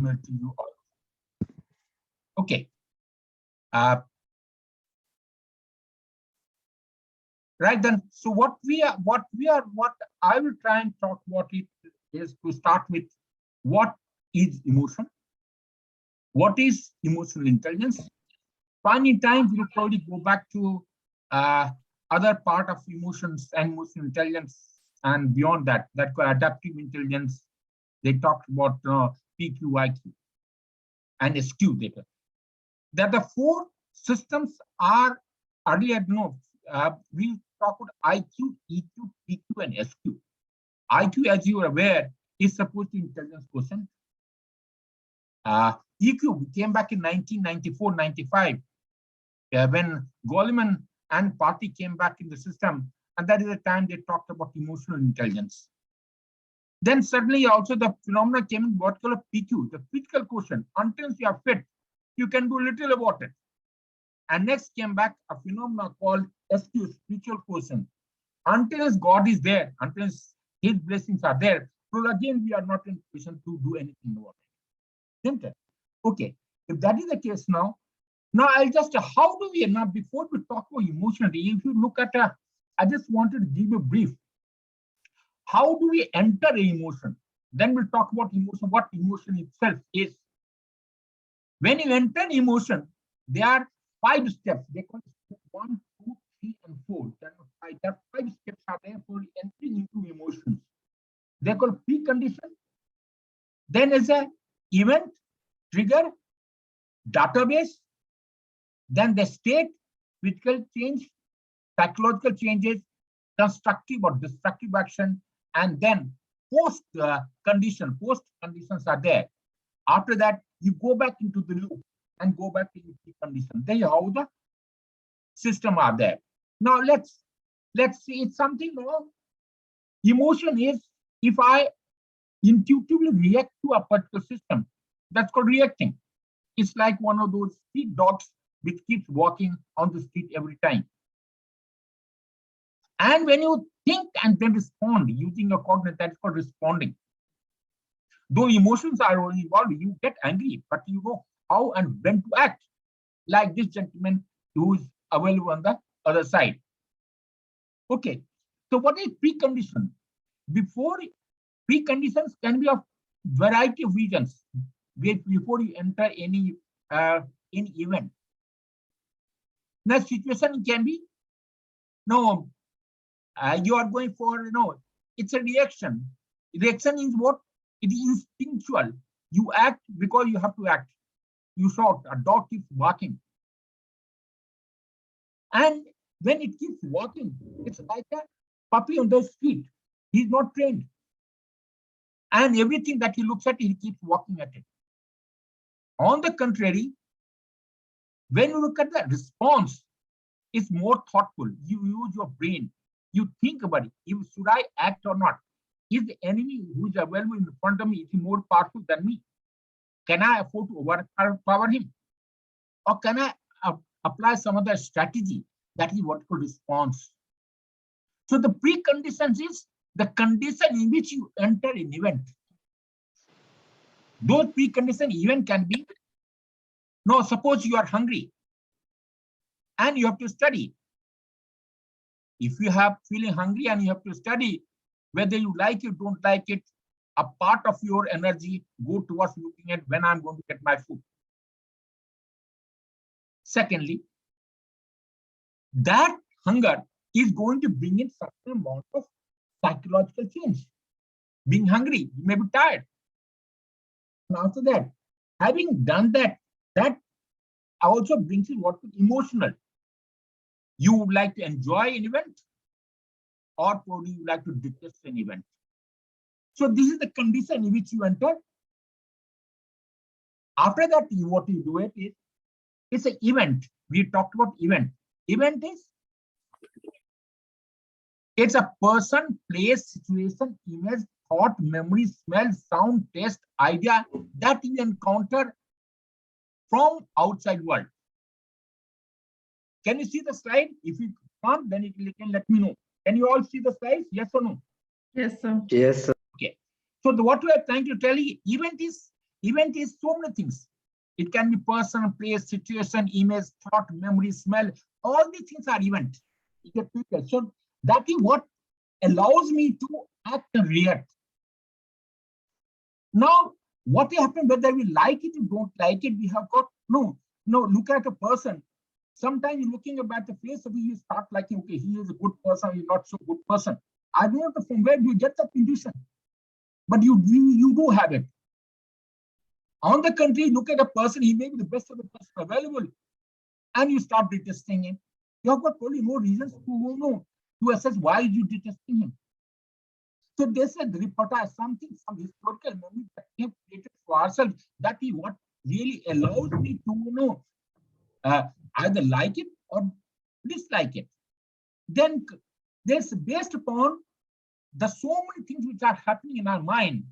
email to you all. Okay. Right then. So what I will try and talk about it is to start with what is emotion, what is emotional intelligence. Funny times we'll probably go back to other part of emotions and emotional intelligence, and beyond that, adaptive intelligence. They talked about PQ, IQ, and SQ data. That the four systems are earlier we talk about IQ, EQ, PQ, and SQ. IQ, as you are aware, is supposed to intelligence quotient. EQ came back in 1994-95 when Goleman and Party came back in the system, and that is the time they talked about emotional intelligence. Then suddenly also the phenomena came in what called PQ, the physical quotient. Until you are fit, you can do little about it. And next came back a phenomenon called SQ, spiritual quotient. Until God is there, until his blessings are there, so again we are not in position to do anything about it. Isn't it? Okay, if that is the case now I'll just, how do we, now before we talk about emotionally, if you look at, I just wanted to give a brief. How do we enter an emotion? Then we'll talk about emotion, what emotion itself is. When you enter an emotion, there are 5 steps. They call it 1, 2, 3, and 4. There are 5 steps are there for entering into emotions. They're called precondition. Then is a event, trigger, database, then the state, physical change, psychological changes, constructive or destructive action, and then post conditions are there. After that, you go back into the loop and go back into the condition. There you how the system are there. Now let's see, it's something wrong. Emotion is if I intuitively react to a particular system, that's called reacting. It's like one of those street dogs which keeps walking on the street every time. And when you think and then respond using a cognate, that's called responding. Though emotions are involved, you get angry, but you know how and when to act. Like this gentleman who is available on the other side. Okay, so what is precondition? Preconditions can be of variety of reasons before you enter any event. Now, situation can be, you are going for, it's a reaction. Reaction is what? It is instinctual. You act because you have to act. You saw a dog keeps barking. And when it keeps walking, it's like a puppy on the street. He's not trained. And everything that he looks at, he keeps walking at it. On the contrary, when you look at the response, it's more thoughtful. You use your brain. You think about it. Should I act or not? Is the enemy who is available in front of me, is he more powerful than me? Can I afford to overpower him? Or can I apply some other strategy? That is what called response. So the preconditions is the condition in which you enter an event. Those precondition event can be, suppose you are hungry and you have to study. If you have feeling hungry and you have to study, whether you like it, don't like it, a part of your energy go towards looking at when I'm going to get my food. Secondly, that hunger is going to bring in certain amount of psychological change. Being hungry, you may be tired. And after that, having done that, that also brings in what is emotional. You would like to enjoy an event, or probably you would like to detest an event. So this is the condition in which you enter. After that, what you do it's an event. We talked about event. Event is, it's a person, place, situation, image, thought, memory, smell, sound, taste, idea that you encounter from outside world. Can you see the slide? If you can't, then you can let me know. Can you all see the slides? Yes or no? Yes, sir. Yes, sir. Okay. So what we are trying to tell you, event is Event is so many things. It can be person, place, situation, image, thought, memory, smell. All these things are event. So that is what allows me to act and react. Now, what will happen whether we like it or don't like it? We have got no. Look at a person. Sometimes you're looking about the face of you start liking, okay, he is a good person, he's not so good person. I don't know from where you get that intuition, but you do have it. On the contrary, look at a person, he may be the best of the person available, and you start detesting him. You have got probably no reasons to assess why you detesting him. So there's a repertoire, some historical memory that we have created for ourselves. That is what really allows me to either like it or dislike it. Then there's based upon the so many things which are happening in our mind.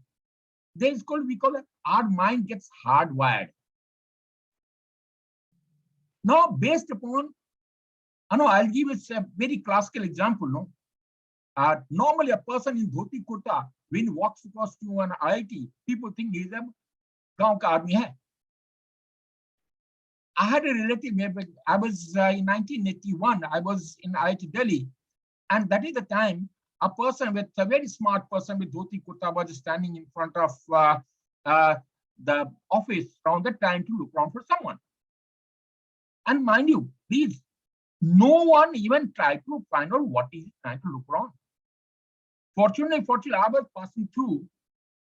We call it our mind gets hardwired. Now, based upon, I'll give a very classical example. Normally, a person in dhoti kurta, when he walks across to an IIT, people think he's a gaon ka aadmi hai. I had a relative, I was in 1981, I was in IIT Delhi, and that is the time a person with a very smart person with dhoti kurta was standing in front of the office around that time to look around for someone. And mind you, please, no one even tried to find out what is he trying to look around. Fortunately, I was passing through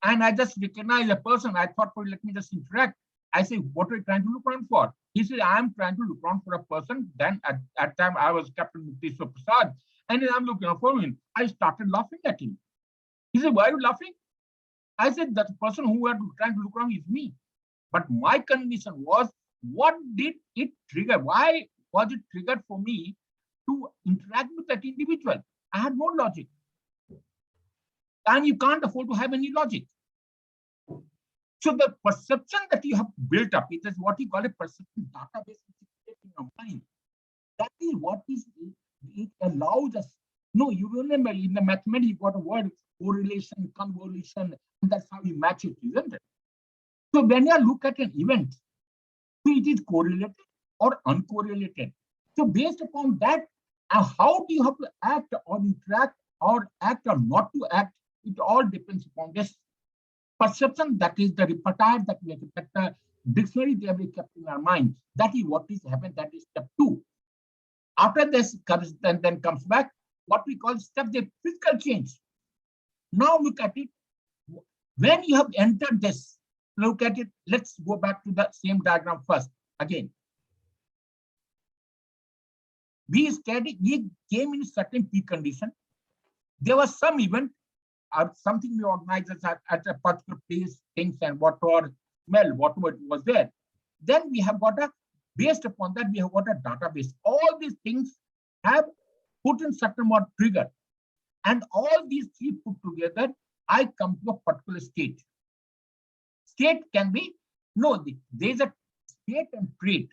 and I just recognized a person. I thought, let me just interact. I say, what are you trying to look around for? He said, I'm trying to look around for a person. Then at that time, I was Captain Mukteswar Prasad. And then I'm looking for him. I started laughing at him. He said, why are you laughing? I said, that person who are trying to look around is me. But my condition was, what did it trigger? Why was it triggered for me to interact with that individual? I had no logic. And you can't afford to have any logic. So the perception that you have built up, it is what you call a perception database in your mind. That is what it allows us. No, you remember in the mathematics, you got a word correlation, convolution, and that's how you match it, isn't it? So when you look at an event, so it is correlated or uncorrelated. So based upon that, how do you have to act or interact or act or not to act? It all depends upon this perception. That is the repertoire that we have kept, the dictionary that we kept in our mind. That is what is happening. That is step 2. After this comes, then comes back what we call step the physical change. Now look at it. When you have entered this, look at it. Let's go back to the same diagram first. Again, we came in certain precondition. There was some event, something we organized at a particular place, things and whatever smell, whatever was there. Then we have got based upon that, we have got a database. All these things have put in certain more trigger. And all these three put together, I come to a particular state. State can be, there's a state and trait.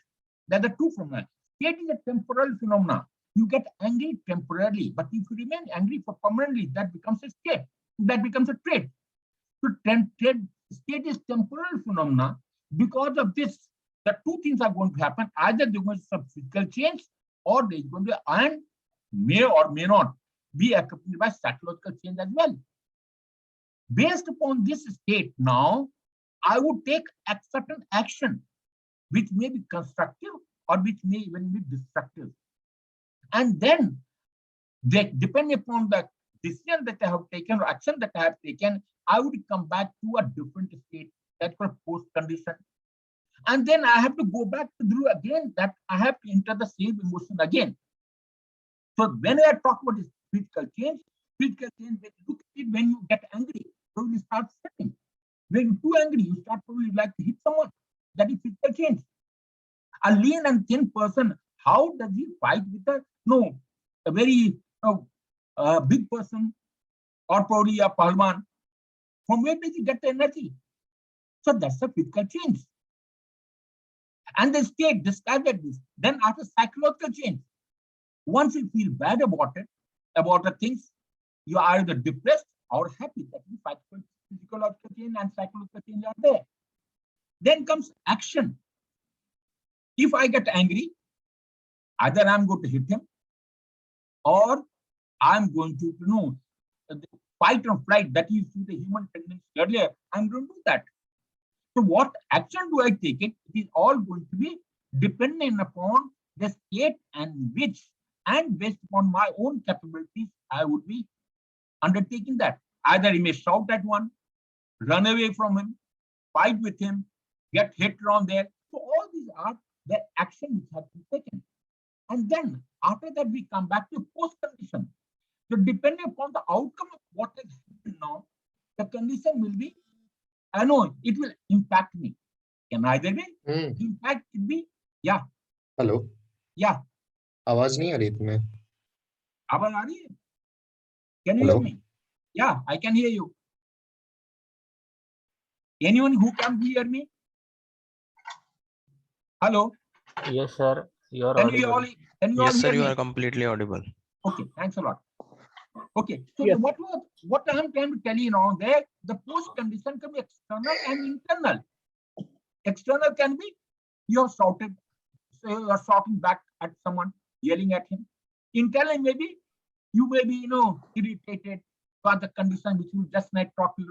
There are the two phenomena. State is a temporal phenomena. You get angry temporarily, but if you remain angry for permanently, that becomes a state. That becomes a trait. So state is temporal phenomena. Because of this, the two things are going to happen. Either there's going to be some physical change, or there's going to be, and may or may not be accompanied by psychological change as well. Based upon this state, now I would take a certain action, which may be constructive or which may even be destructive. And then, depending upon the decision that I have taken or action that I have taken, I would come back to a different state, that for post condition. And then I have to go back to do again that I have to enter the same emotion again. So when I talk about this physical change, when you look at it, when you get angry, so you start sweating. When you're too angry, you start probably like to hit someone. That is physical change. A lean and thin person, how does he fight with a very big person or probably a palman? From where does he get the energy? So that's a physical change. And the state described as this. Then after psychological change, once you feel bad about it, about the things, you are either depressed or happy. That is physiological change and psychological change are there. Then comes action. If I get angry, either I'm going to hit him or I'm going to, the fight or flight that you see the human tendency earlier. I'm going to do that. So what action do I take it? It is all going to be dependent upon the state and which, and based upon my own capabilities, I would be undertaking that. Either he may shout at one, run away from him, fight with him, get hit around there. So all these are the action which have been taken. And then after that, we come back to post condition. So depending upon the outcome of what has happened now, the condition will be, I know it will impact me. Can either be impact could be, yeah. Hello, Yeah. आवाज नहीं आ रही तुम्हें? आवाज आ रही है? Can you hear hello, me? Yeah, I can hear you. Anyone who can hear me? Hello. Yes, sir. You are Can you all? audible. Can you all Yes, sir, hear you me? are completely audible. Okay, thanks a lot. Okay, so Yes. what I'm trying to tell you now, there the post condition can be external and internal. External can be you have shouted, so you are shouting back at someone, yelling at him. Internal maybe you may be irritated by the condition which you just might talk to.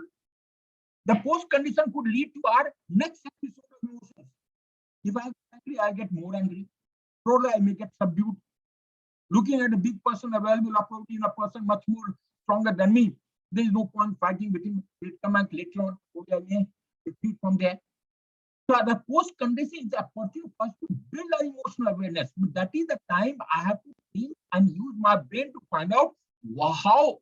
The post condition could lead to our next episode of emotions. If I'm angry, I get more angry. Probably I may get subdued. Looking at a big person available, probably a person much more stronger than me, there is no point fighting with him. He'll come back later on. Okay, I may retreat from there. So the post condition is a opportunity for us to build our emotional awareness. But that is the time I have to think and use my brain to find out how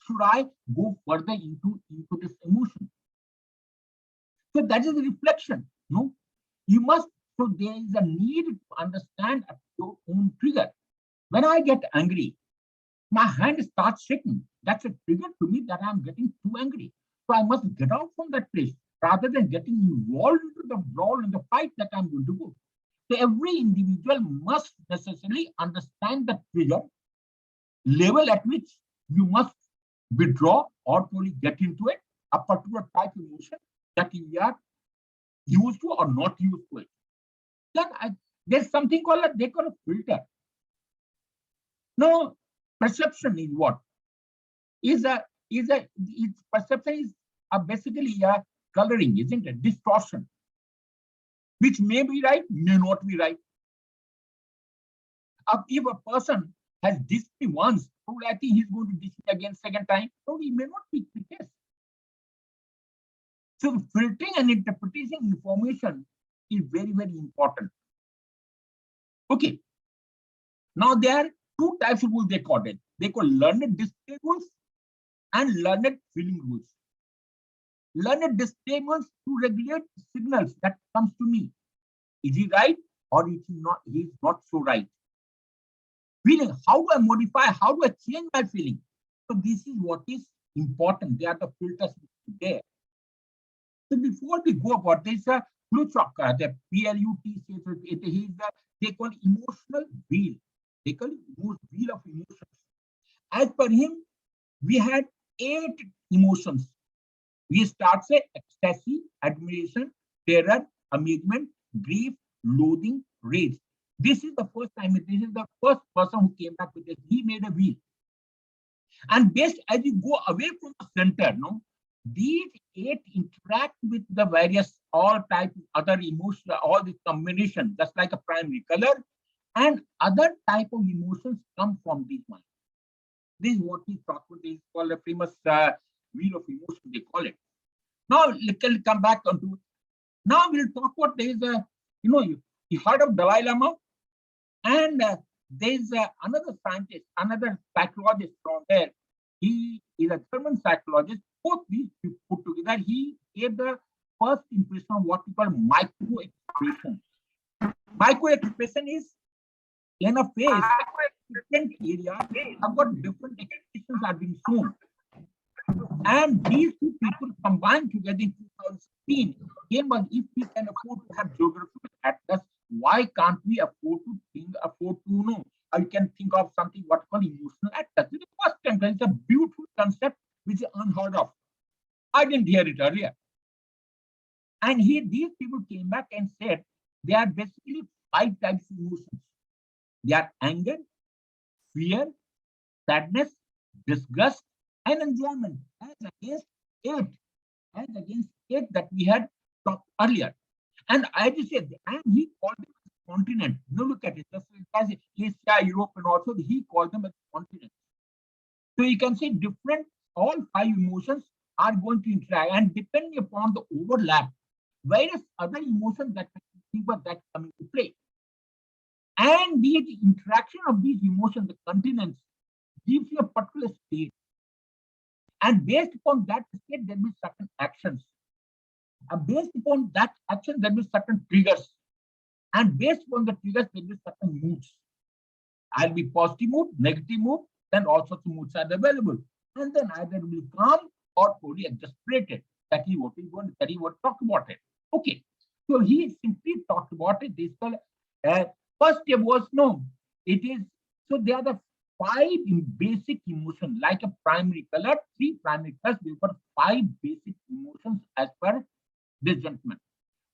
should I go further into this emotion. So that is the reflection. No, you must. So there is a need to understand your own trigger. When I get angry, my hand starts shaking. That's a trigger to me that I'm getting too angry. So I must get out from that place rather than getting involved into the brawl and the fight that I'm going to go. So every individual must necessarily understand the trigger level at which you must withdraw or probably get into it, a particular type of emotion that you are used to or not used to it. Then there's something called they call a filter. No, perception is what? Its perception is basically a coloring, isn't it? Distortion, which may be right, may not be right. If a person has dissed me once, probably I think he's going to diss me again second time. Probably may not be the case. So filtering and interpreting information is very, very important. Okay. Now there are two types of rules they call it. They call learned display rules and learned feeling rules. Learned display rules to regulate signals that comes to me. Is he right or is he not? He is not so right. Feeling, how do I modify? How do I change my feeling? So this is what is important. They are the filters there. So before we go about this, Pluchok, the PLUT, they call emotional wheel. They call it wheel of emotions. As per him, we had 8 emotions. We start say ecstasy, admiration, terror, amusement, grief, loathing, rage. This is the first time. This is the first person who came back with this. He made a wheel. And based as you go away from the center, these 8 interact with the various all type of other emotions, all the combination, just like a primary color, and other type of emotions come from these ones. This is what we talk about. This is called a famous wheel of emotion, they call it. Now let's come back onto. Now we'll talk about there is a, you heard of Dalai Lama, and there's another scientist, another psychologist from there. He is a German psychologist. Both these put together, he gave the first impression of what we call micro-expression. Micro-expression is in a phase, different areas have got different expressions are being shown. And these two people combined together in 2016 came up, if we can afford to have geographical atlas, why can't we afford to know? You can think of something what called emotional atlas. It's the first time. It's a beautiful concept which is unheard of. I didn't hear it earlier. And here these people came back and said there are basically 5 types of emotions. They are anger, fear, sadness, disgust, and enjoyment, as against 8, that we had talked earlier. And I just said, and he called them as continent. Now look at it. Just as Asia, Europe, and also he called them as continents. So you can say different, all 5 emotions are going to interact, and depending upon the overlap, various other emotions that come into play. And the interaction of these emotions, the continents, gives you a particular state. And based upon that state, there will be certain actions. And based upon that action, there will be certain triggers. And based upon the triggers, there will be certain moods. I'll be positive mood, negative mood, then all sorts of moods are available. And then either will be calm or totally exasperated. That is what we want, that is what talk about it. Okay. So he simply talked about it. This first step was no. It is so there are the 5 basic emotions, like a primary color, 3 primary colors. We've got 5 basic emotions as per this gentleman.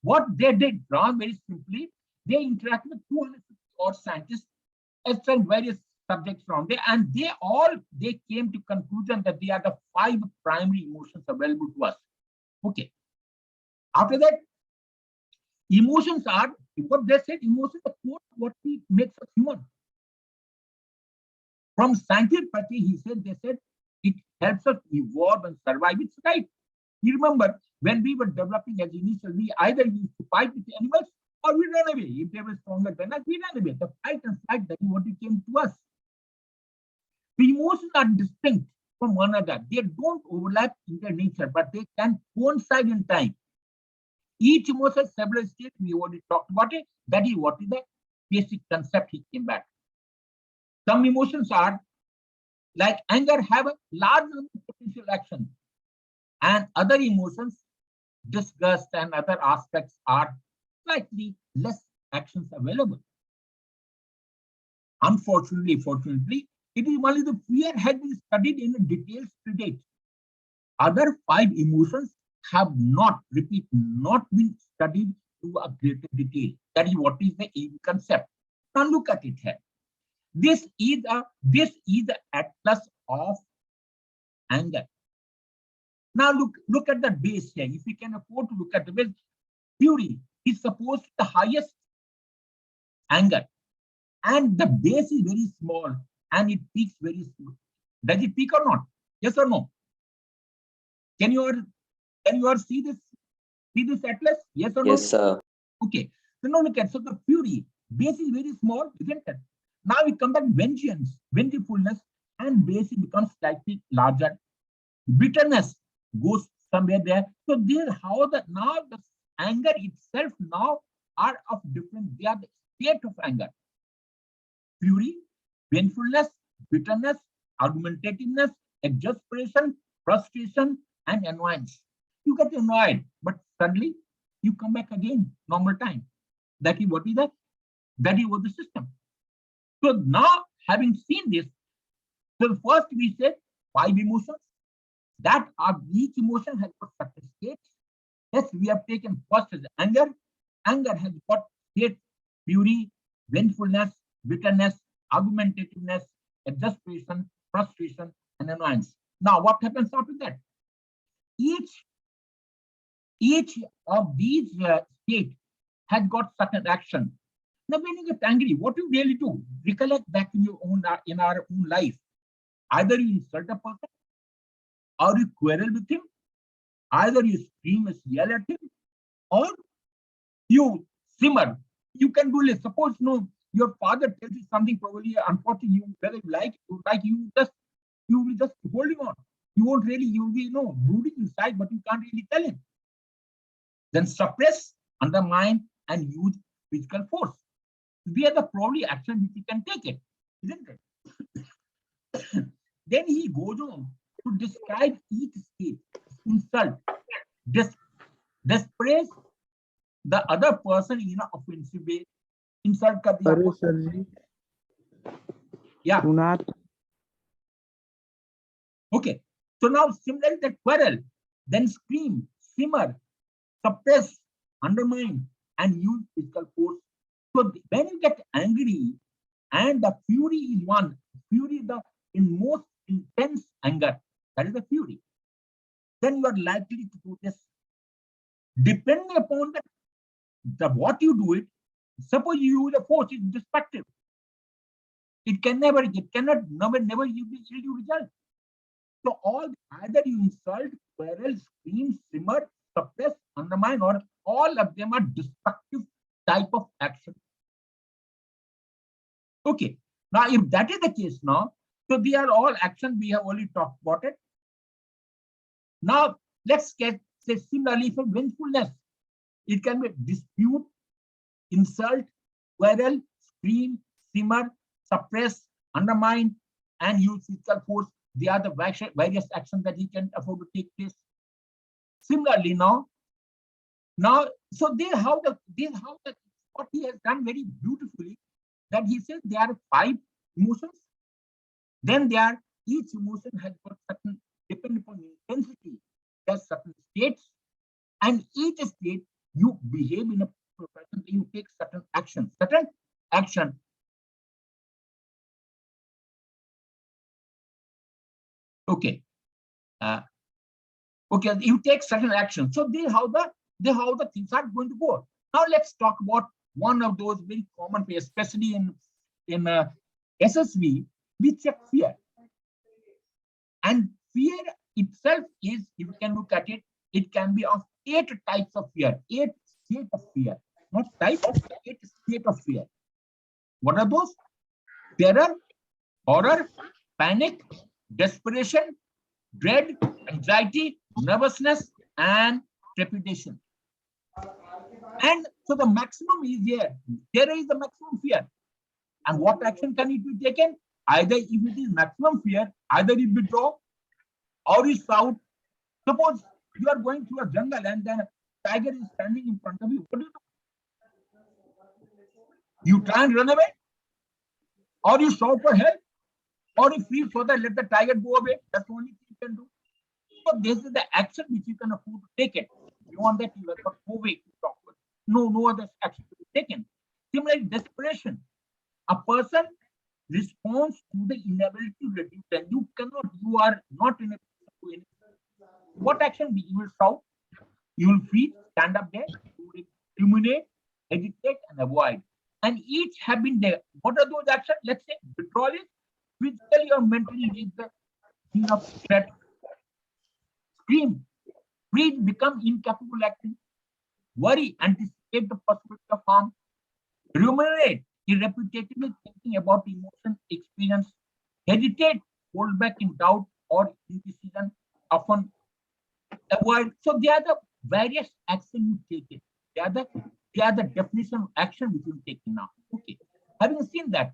What they did, Brown, very simply, they interacted with 250 odd scientists as well various subjects around there, and they came to conclusion that they are the 5 primary emotions available to us. Okay. After that, emotions are what they said. Emotions are what makes us human. From scientific perspective, they said it helps us evolve and survive. It's right. You remember when we were developing as initial, we either used to fight with the animals or we ran away. If they were stronger than us, we ran away. The fight and flight, that is what came to us. The emotions are distinct from one another. They don't overlap in their nature, but they can coincide in time. Each emotion has several states. We already talked about it. That is what is the basic concept he came back. Some emotions are like anger, have a large number of potential actions, and other emotions, disgust and other aspects, are slightly less actions available. Unfortunately, fortunately, it is only the fear has been studied in detail to date. Other 5 emotions have not been studied to a greater detail. That is what is the concept. Now look at it here. This is the atlas of anger. Now look at the base here. If we can afford to look at the base, fury is supposed to be the highest anger, and the base is very small and it peaks very small. Does it peak or not? Yes or no? Can you all see this atlas? Yes or no? Yes, sir. Okay. So now look at, so the fury base is very small, isn't it? Now we come back vengeance, vengefulness, and base becomes slightly larger. Bitterness goes somewhere there. So this is how the anger itself now are of different. They are the state of anger. Fury, vengefulness, bitterness, argumentativeness, exasperation, frustration, and annoyance. You get annoyed, but suddenly you come back again, normal time. That is what the system. So now, having seen this, so first we said 5 emotions that are, each emotion has got certain states. Yes, we have taken first as anger. Anger has got states: fury, vengefulness, bitterness, argumentativeness, exasperation, frustration, and annoyance. Now, what happens after that? Each of these states has got certain action. Now, when you get angry, what do you really do? Recollect back in your own our own life. Either you insult a person, or you quarrel with him, either you scream and yell at him, or you simmer. You can do this. Suppose your father tells you something, probably unfortunately, whether you like it, you will just hold him on. You won't really, you'll be brooding inside, but you can't really tell him. Then suppress, undermine, and use physical force. They are the probably action which you can take it, isn't it? Then he goes on to describe each state: insult, dispraise the other person in an offensive way. Insult kar diya. Yeah. Okay. So now similarly, that quarrel, then scream, simmer, suppress, undermine, and use physical force. So when you get angry, and the fury is one, fury is the in most intense anger, that is the fury, then you are likely to do this. Depending upon the what you do it, suppose you use a force, it's destructive. It cannot never yield you result. So all either you insult, quarrel, scream, simmer, suppress, undermine, or all of them are destructive type of action. Okay. Now, if that is the case now, so they are all actions we have already talked about it. Now, let's get say similarly for vengefulness. It can be dispute, insult, quarrel, scream, simmer, suppress, undermine, and use physical force. They are the various actions that he can afford to take place. Similarly, now, so what he has done very beautifully, that he says there are 5 emotions. Then each emotion has got certain, depending upon intensity, there's certain states, and each state you behave in a profession, you take certain action. Okay. Okay, you take certain action. So how the things are going to go. Now let's talk about one of those very common, especially in SSV, we check fear. And fear itself is, if you can look at it, it can be of 8 types of fear, 8 states of fear, not type, 8 states of fear. What are those? Terror, horror, panic, desperation, dread, anxiety, nervousness, and trepidation. And so the maximum is here. Terror is the maximum fear. And what action can it be taken? Either if it is maximum fear, either you withdraw or you shout. Suppose you are going through a jungle and then a tiger is standing in front of you. What do? You try and run away, or you shout for help, or you feel so that let the tiger go away. That's the only thing you can do. So this is the action which you can afford to take it. Beyond that, you have got no way to talk with. No other action to be taken. Similarly, desperation. A person responds to the inability to reduce, and you are not in a position to anything. What action you will shout, you will freeze, stand up there, you will ruminate, hesitate, and avoid. And each have been there. What are those actions? Let's say withdrawal is physically or mentally reach the scene of threat. Scream, freeze, become incapable acting. Worry, anticipate the possibility of harm. Ruminate, repetitively thinking about emotion, experience. Hesitate, hold back in doubt or indecision, often avoid. So they are the various actions you take it. They are the definition of action which you take now. Okay. Having seen that,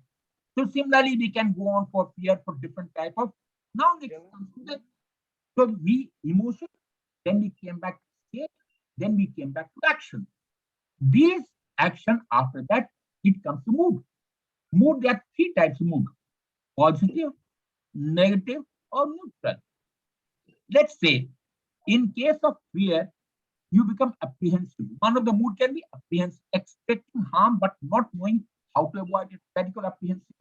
so similarly we can go on for fear for different type of. Now let's consider. So we emotion, then we came back to state, then we came back to action. These action after that it comes to mood. Mood, there are 3 types of mood: positive, negative, or neutral. Let's say in case of fear, you become apprehensive. One of the mood can be apprehensive, expecting harm but not knowing how to avoid it. That is called apprehensive.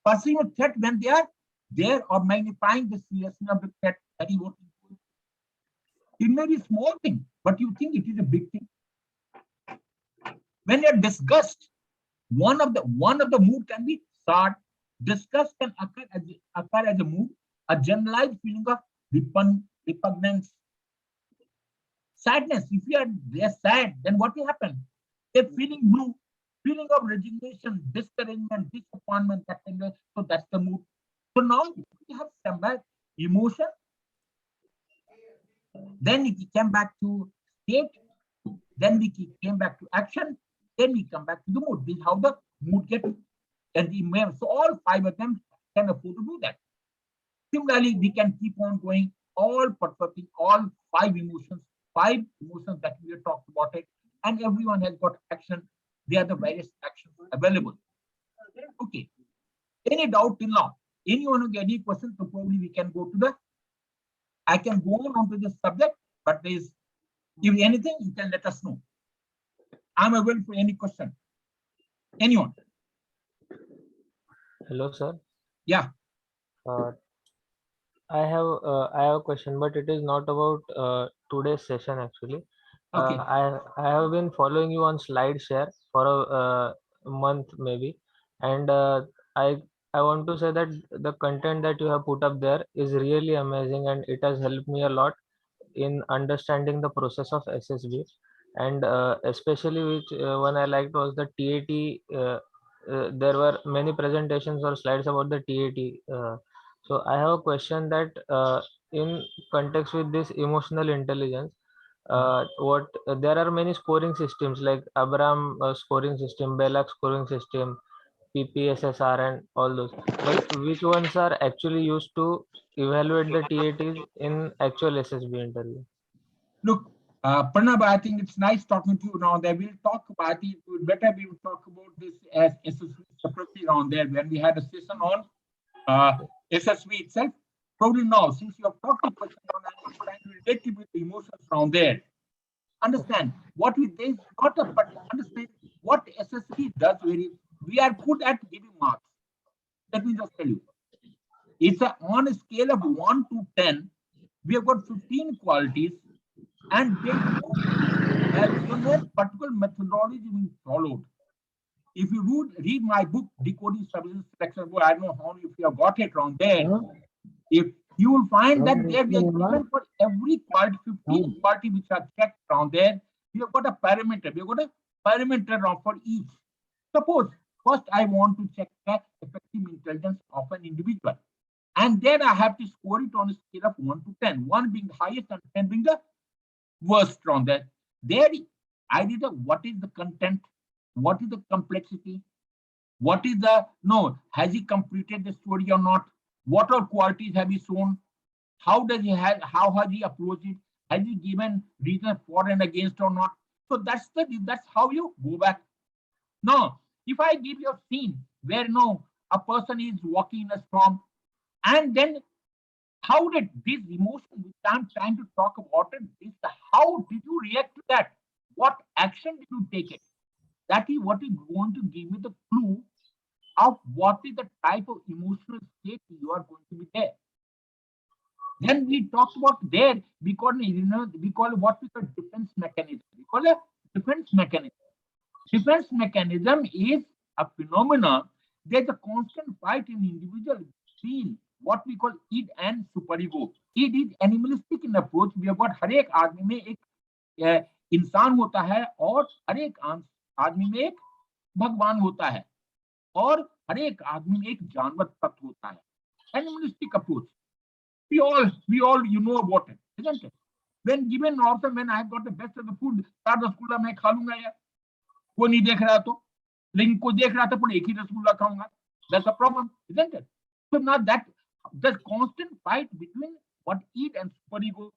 Perceiving a threat when they are there or magnifying the seriousness of the threat. That is what you do. It may be a small thing, but you think it is a big thing. When you're disgust, one of the mood can be sad. Disgust can occur as a mood, a generalized feeling of repugnance. Sadness, if they're sad, then what will happen? They're feeling blue, feeling of resignation, discouragement, disappointment, that kind of, so that's the mood. So now we have some emotion, then we came back to state, then we came back to action, then we come back to the mood. This is how the mood gets and the emotion. So all 5 of them can afford to do that. Similarly, we can keep on going, all 5 emotions that we have talked about it, and everyone has got action. They are the various actions available. Okay. Any doubt till now? Anyone who get any questions? So probably we can go to I can go on to this subject, but there is If anything, you can let us know. I'm available for any question. Anyone? Hello, sir. Yeah. Uh, I have a question, but it is not about today's session actually. Okay. I have been following you on SlideShare for a month maybe, and I I want to say that the content that you have put up there is really amazing, and it has helped me a lot in understanding the process of SSB, and especially which one I liked was the TAT. There were many presentations or slides about the TAT. So I have a question that in context with this emotional intelligence, what there are many scoring systems like Abraham scoring system, Belloc scoring system, PPSSR, and all those. But which ones are actually used to evaluate the TATs in actual SSB interview? Look, Pranab, I think it's nice talking to you now. There we'll talk about it. Better we will talk about this as SSV separately around there when we had a session on SSV itself. Probably now, since you have talked to person on that, I'm trying to relate it with the emotions around there. Understand what we they not a but understand what SSV does very. We are good at giving marks. Let me just tell you. It's on a scale of 1 to 10. We have got 15 qualities, and there's no particular methodology being followed. If you read my book, Decoding Services Selection Board, I don't know how if you have got it wrong there. If you will find that there we are given for every quality, 15 quality which are checked around there, we have got a parameter. We have got a parameter for each. Suppose first I want to check the effective intelligence of an individual. And then I have to score it on a scale of 1 to 10, 1 being the highest and 10 being the worst from there. There I did what is the content, what is the complexity, what is the has he completed the story or not, what all qualities have he shown, how has he approached it, has he given reason for and against or not. So that's how you go back. Now, if I give you a scene where a person is walking in a storm, and then how did this emotion which I'm trying to talk about it, how did you react to that? What action did you take it? That is what is going to give me the clue of what is the type of emotional state you are going to be there. Then we talked about there, we call what we call defense mechanism. We call a defense mechanism. Defense mechanism is a phenomenon. There's a constant fight in individual between what we call id and superego. Id is animalistic in approach. We have got हर एक आदमी में एक इंसान होता है और हर एक आदमी में एक भगवान होता है और हर एक आदमी में एक जानवर तत्व होता है. Animalistic approach. We all you know about it, isn't it? When given option, when I have got the best of the food, rasgulla मैं खा लूंगा यार. कोई नहीं देख रहा तो, लेकिन कोई देख रहा था पर एक ही रसगुल्ला खाऊंगा. That's a problem, isn't it? So now that the constant fight between what id and superego,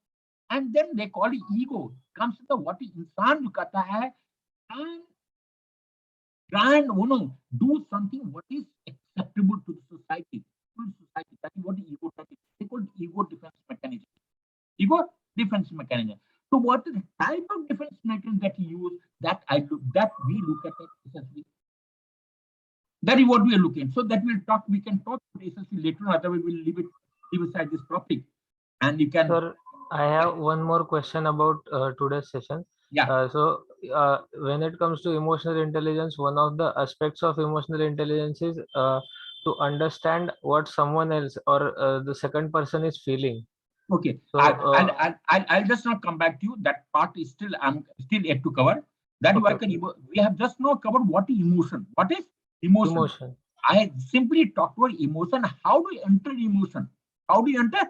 and then they call it ego, comes to the what इंसान जो कहता है and try and do something what is acceptable to the society. That is what ego does. They call ego defense mechanism. Ego defense mechanism. So what is the type of defense mechanism that you use? That we look at essentially. That is what we are looking. So that we can talk about essentially later on. Otherwise, we'll leave aside this topic. And you can. Sir, I have one more question about today's session. Yeah. When it comes to emotional intelligence, one of the aspects of emotional intelligence is to understand what someone else or the second person is feeling. Okay. So, I'll just not come back to you. That part is still yet to cover. That okay. We have just now covered what is emotion. What is emotion? I simply talked about emotion. How do you enter emotion? How do you enter?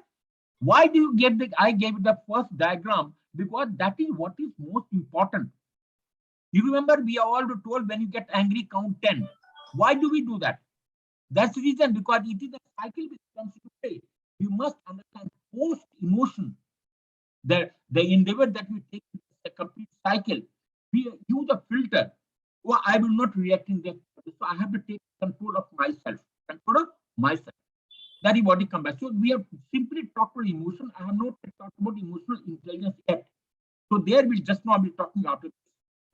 Why do you get I gave the first diagram? Because that is what is most important. You remember we are all told when you get angry, count 10. Why do we do that? That's the reason, because it is a cycle which comes to play. You must understand post emotion. The endeavor that we take is a complete cycle. We use a filter. Oh, I will not react in that. So I have to take control of myself. That is what it comes back. So we have simply talked about emotion. I have not talked about emotional intelligence yet. So there we'll just now be talking after this.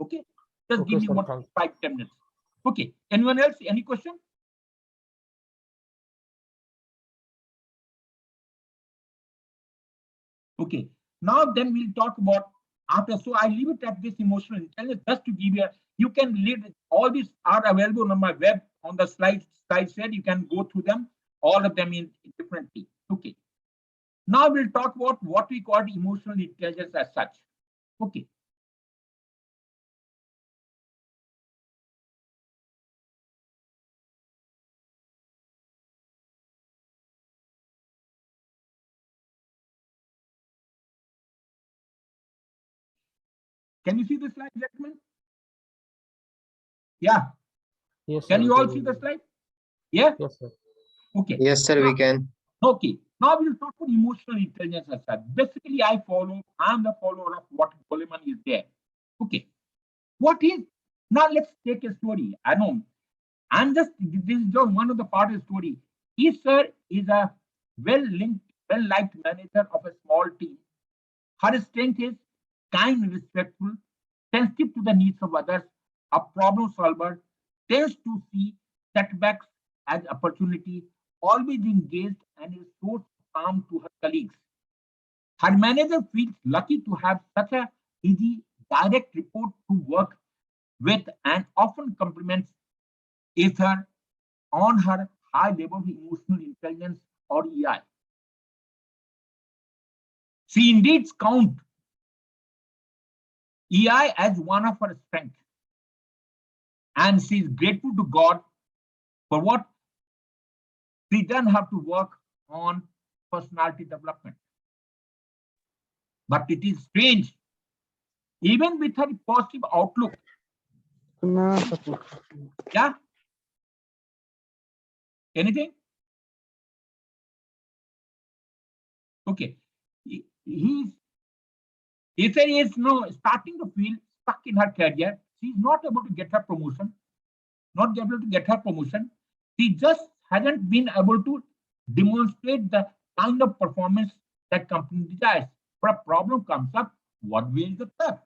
Okay, just Okay, give me sir, what thank you. 5-10 minutes. Okay, anyone else? Any question? Okay, now then we'll talk about after. So I leave it at this emotional intelligence just to give you. You can read all these are available on my web on the slide set. You can go through them, all of them in differently. Okay. Now we'll talk about what we call emotional intelligence as such. Okay. Can you see the slide, gentlemen? Yeah. Yes, Can sir. you all see the slide? Yeah. Yes, sir. Okay. Yes, sir, we can. Okay. Now we'll talk about emotional intelligence as such. Basically, I'm the follower of what Goleman is there. Okay. What is now? Let's take a story. I know. This is just one of the part of the story. He, sir, is a well-linked, well-liked manager of a small team. Her strength is kind and respectful, sensitive to the needs of others, a problem solver, tends to see setbacks as opportunity, always engaged and is so calm to her colleagues. Her manager feels lucky to have such a easy, direct report to work with and often compliments her on her high level of emotional intelligence or EI. She indeed counts EI as one of her strengths, and she is grateful to God for what she doesn't have to work on personality development. But it is strange, even with her positive outlook. Yeah. Anything? Okay. He is now starting to feel stuck in her career. She's not able to get her promotion. Not able to get her promotion. She just hasn't been able to demonstrate the kind of performance that company desires. But a problem comes up. What way is the trap?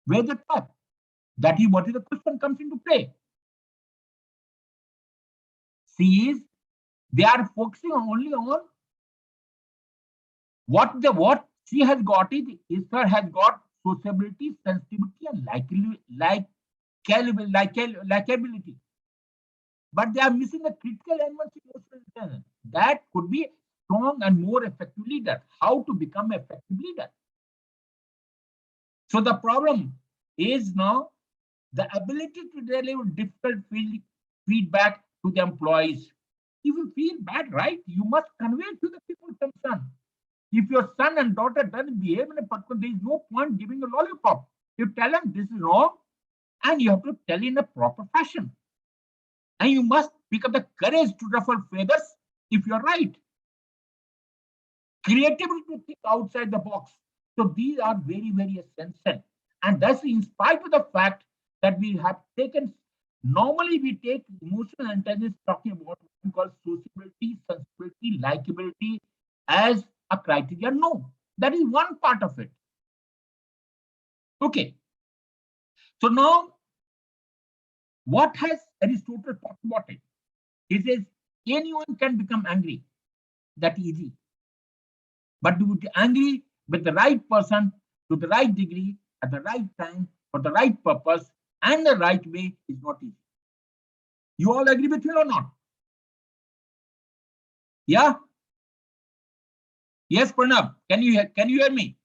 Where's the trap? That is what is the question comes into play. They are focusing only on what she has got is her has got sociability, sensitivity, and likability. But they are missing the critical elements in emotional intelligence. That could be strong and more effective leader. How to become an effective leader? So the problem is now the ability to deliver difficult feedback to the employees. If you feel bad, right, you must convey to the people concerned. If your son and daughter doesn't behave in a particular, there is no point giving a lollipop. You tell them this is wrong, and you have to tell in a proper fashion. And you must pick up the courage to ruffle feathers if you're right. Creativity to think outside the box. So these are very, very essential. And that's in spite of the fact that we have taken, normally we take emotional intelligence talking about what we call sociability, sensibility, likability as a criteria. No, that is one part of it. Okay. So now, what has Aristotle talked about it? He says anyone can become angry. That easy. But to be angry with the right person, to the right degree, at the right time, for the right purpose, and the right way is not easy. You all agree with me or not? Yeah? Yes, Pranav, can you hear me?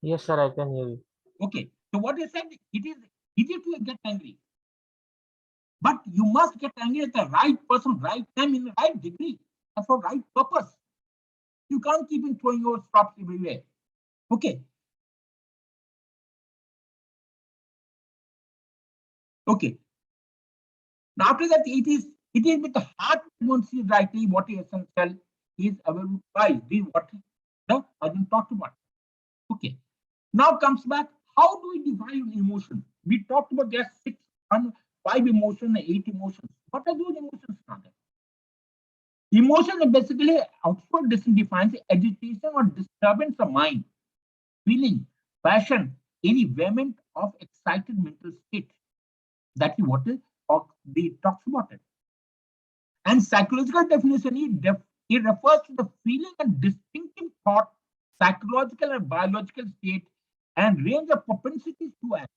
Yes, sir, I can hear you. Okay. So what he said, it is easy to get angry. But you must get angry at the right person, right time, in the right degree, and for right purpose. You can't keep on throwing your stops everywhere. Okay. Okay. Now after that, it is with the heart one sees rightly what is essential is available price. This is what I didn't talk about. Okay. Now comes back. How do we define emotion? We talked about there are 5 emotions, 8 emotions. What are those emotions? Emotion is basically Oxford defines agitation or disturbance of mind. feeling, passion, any vehement of excited mental state. That is what they talks about it. And psychological definition, it refers to the feeling and distinctive thought, psychological and biological state, and range of propensities to act.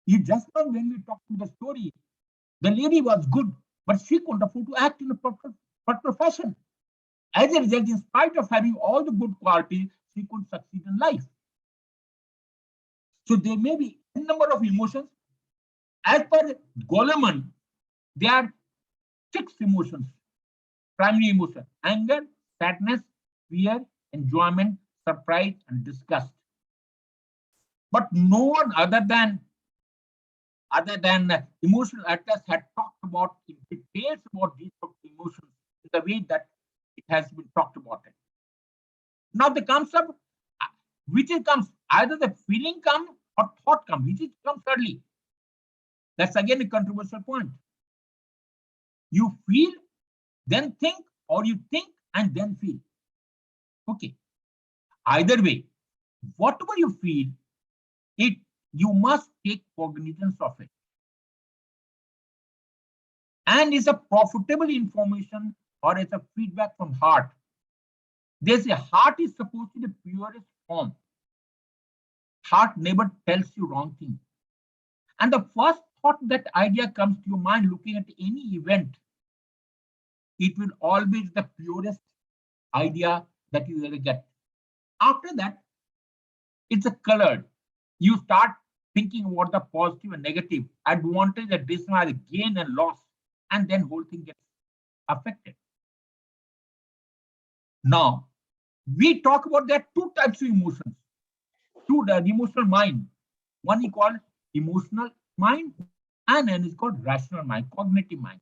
You just know when we talked to the story, the lady was good, but she couldn't afford to act in a proper fashion. As a result, in spite of having all the good qualities, she couldn't succeed in life. So there may be a number of emotions. As per Goleman, there are 6 emotions, primary emotion: anger, sadness, fear, enjoyment, surprise, and disgust. But no one other than emotional atlas had talked about in details about these emotions in the way that it has been talked about it. Now the concept, which it comes, either the feeling comes or thought comes, which it comes early. That's again a controversial point. You feel, then think, or you think and then feel. Okay. Either way, whatever you feel, you must take cognizance of it. And it's a profitable information or it's a feedback from heart. There's a heart is supposed to be the purest form. Heart never tells you wrong thing. And the first thought that idea comes to your mind looking at any event, it will always be the purest idea that you ever get. After that, it's a colored. You start thinking about the positive and negative, advantage and disadvantage, gain and loss, and then whole thing gets affected. Now, we talk about there are 2 types of emotions. The emotional mind. One is called emotional mind, and then is called rational mind, cognitive mind.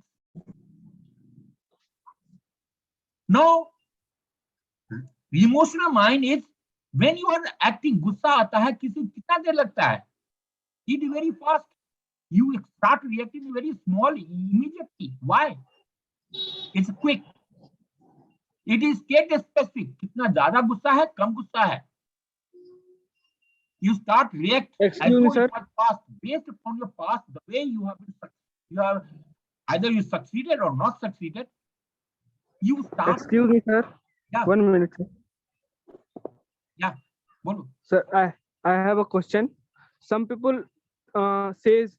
Now, emotional mind is when you are acting, गुस्सा आता है, किसी कितना देर लगता है? It is very fast. You start reacting very small immediately. Why? It's quick. It is state specific. कितना ज्यादा गुस्सा है, कम गुस्सा है. You start react. Excuse me, sir. Past, based upon your past, the way you have been, either you succeeded or not succeeded. You start. Excuse me, sir. Yeah. 1 minute, sir. Yeah. Bolo. Sir, I have a question. Some people says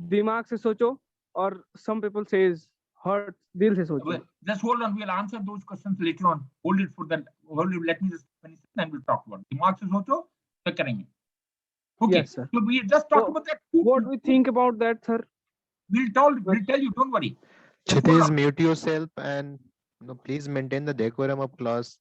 दिमाग से सोचो, or some people says heart, दिल से सोचो. Just hold on. We'll answer those questions later on. Hold it for that. Let me just finish it, then we'll talk about it. दिमाग से सोचो, तो करेंगे. Okay. Yes, sir. So we just talked about that. What we think about that, sir? We'll tell you. Don't worry. Kshitij, mute yourself and please maintain the decorum of class.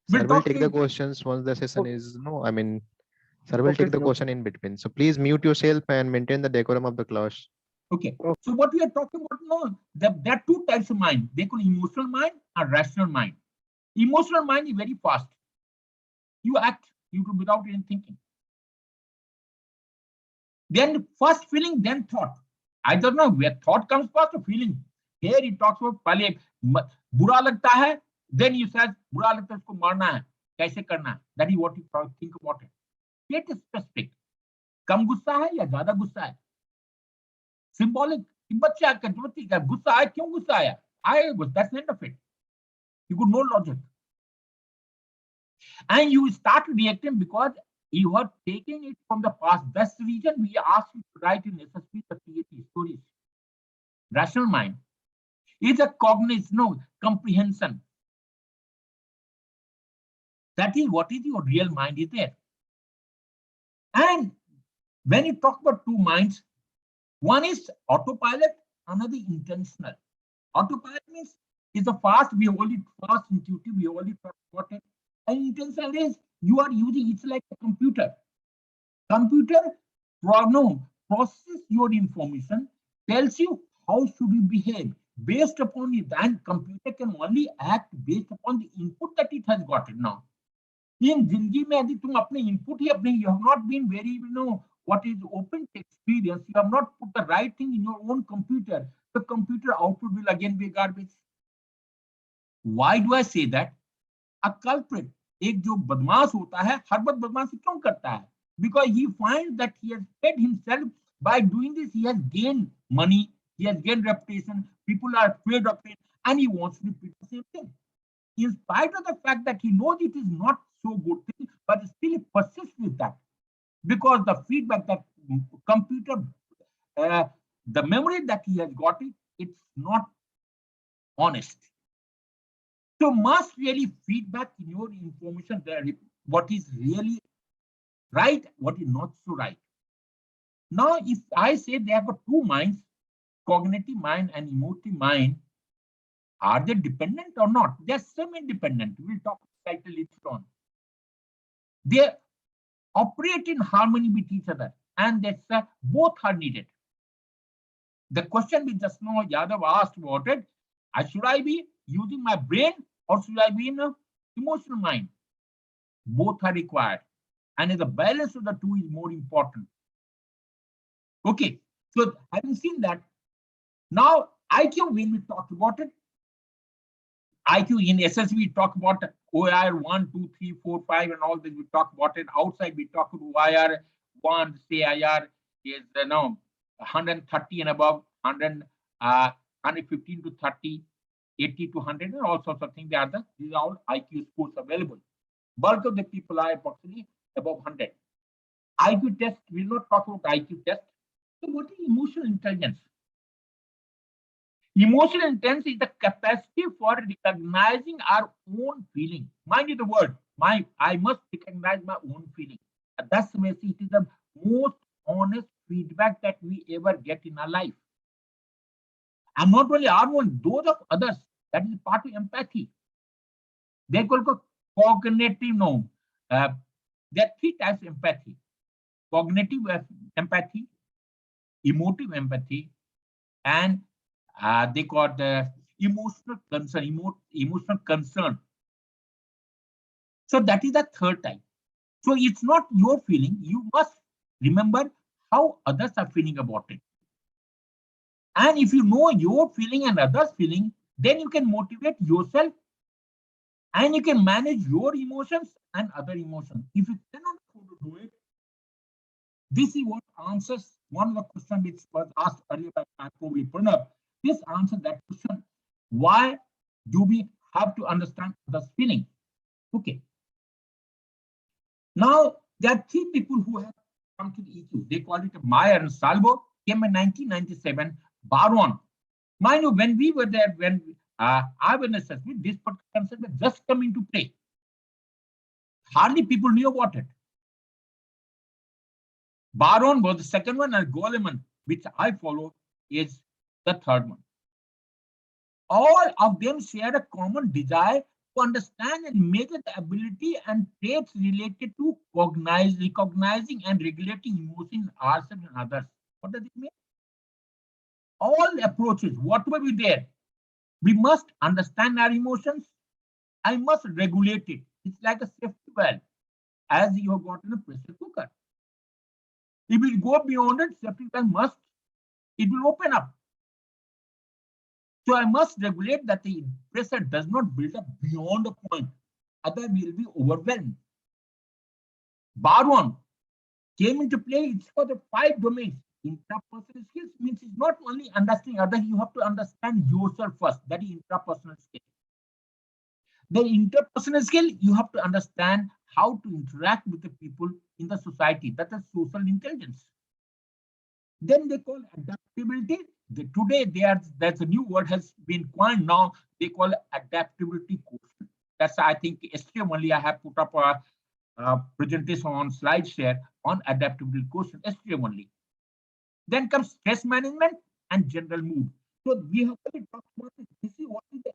We'll Sir will talk take to the you. questions once the session Okay. is sir will Okay, take the sir. question in between. So please mute yourself and maintain the decorum of the class. Okay. Okay. So what we are talking about now, there are 2 types of mind. They call emotional mind and rational mind. Emotional mind is very fast. You act without even thinking. Then first feeling, then thought. I don't know where thought comes first or feeling. Here he talks about पहले बुरा लगता है, then you says बुरा लगता है उसको मारना है, कैसे करना है. That is what you think about it. Get specific. कम गुस्सा है या ज्यादा गुस्सा है. Symbolic. बच्चा का गुस्सा है, क्यों गुस्सा आया? That's the end of it. You could no logic. And you start reacting because you are taking it from the past. That's the reason we ask you to write in SSP the PhD stories. Rational mind is a comprehension. That is what is your real mind is there. And when you talk about 2 minds, one is autopilot, another intentional. Autopilot means is a fast, we only fast intuitive, we only talk about it. And intentional is you are using, it's like a computer. Computer process your information, tells you how should you behave based upon it, and computer can only act based upon the input that it has gotten now. In जिंदगी में यदि तुम अपने input ही अपने, you have not been very, what is open to experience, you have not put the right thing in your own computer, the computer output will again be garbage. Why do I say that? A culprit, एक जो बदमाश होता है हर वक्त बदमाशी क्यों करता है? Because he finds that he has fed himself by doing this. He has gained money, he has gained reputation, people are afraid of it, and he wants to repeat the same thing. In spite of the fact that he knows it is not so good thing, but still he persists with that because the feedback that computer, the memory that he has got it's not honest. So must really feedback in your information there what is really right, what is not so right. Now, if I say they have got two minds, cognitive mind and emotive mind, are they dependent or not? They're semi-dependent. We'll talk slightly later on. They operate in harmony with each other, and that's both are needed. The question we just now Yadav asked about it, should I be using my brain or should I be in an emotional mind? Both are required, and the balance of the two is more important. Okay, so having seen that, now IQ, when we talk about it, IQ in SSV, we talk about OIR 1, 2, 3, 4, 5, and all this. We talk about it. Outside, we talk about OIR 1, say IR is 130 and above, 115 to 30, 80 to 100, and all sorts of things. These are all IQ scores available. Bulk of the people are approximately above 100. IQ test, we'll not talk about IQ test. So what is emotional intelligence? Emotional intelligence is the capacity for recognizing our own feeling. Mind you the word, I must recognize my own feeling. That's the way it is the most honest feedback that we ever get in our life. And not only our own, those of others. That is part of empathy. They call cognitive there are three types of empathy: cognitive empathy, emotive empathy, and they call the emotional concern. Emotional concern. So that is the third type. So it's not your feeling. You must remember how others are feeling about it. And if you know your feeling and others' feeling, then you can motivate yourself and you can manage your emotions and other emotions. If you cannot do it, this is what answers one of the questions which was asked earlier by probably Pranav. This answers that question: why do we have to understand others' feeling? Okay. Now there are three people who have come to the EQ. They call it Meyer and Salvo. Came in 1997. Baron. Mind you, when we were there, when I was in assessment, this particular concept was just coming to play. Hardly people knew about it. Baron was the second one, and Goleman, which I follow, is the third one. All of them share a common desire to understand and measure the ability and traits related to recognizing and regulating emotions in ourselves and others. What does it mean? All approaches, whatever be there, we must understand our emotions. I must regulate it. It's like a safety valve, as you have got in a pressure cooker. If we go beyond it, safety valve it will open up. So I must regulate that the pressure does not build up beyond a point. Otherwise, we will be overwhelmed. Bar 1 came into play. It's for the 5 domains. Intrapersonal skills means it's not only understanding others, you have to understand yourself first. That is intrapersonal skill. The interpersonal skill, you have to understand how to interact with the people in the society. That is social intelligence. Then they call adaptability. Today, that's a new word has been coined now. They call it adaptability quotient. That's, I think, yesterday only I have put up a presentation on SlideShare on adaptability quotient, yesterday only. Then comes stress management and general mood. So we have already talked about this. This is what is the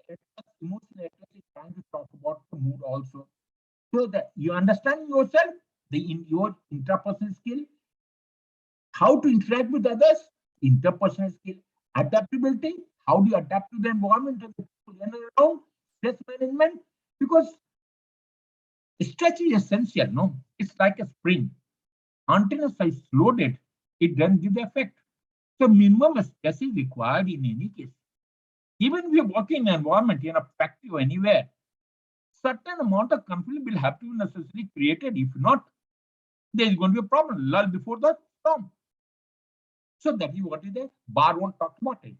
emotional aspect is trying to talk about the mood also. So that you understand yourself, in your interpersonal skill, how to interact with others, interpersonal skill, adaptability, how do you adapt to the environment and the people around, stress management, because stretch is essential, no? It's like a spring. Until it's loaded, it doesn't give the effect. So minimum stress is required in any case. Even if you're working in an environment, in a factory or anywhere, certain amount of conflict will have to be necessarily created. If not, there is going to be a problem. Lull before the storm. So that is what is there. Bar won't talk about it.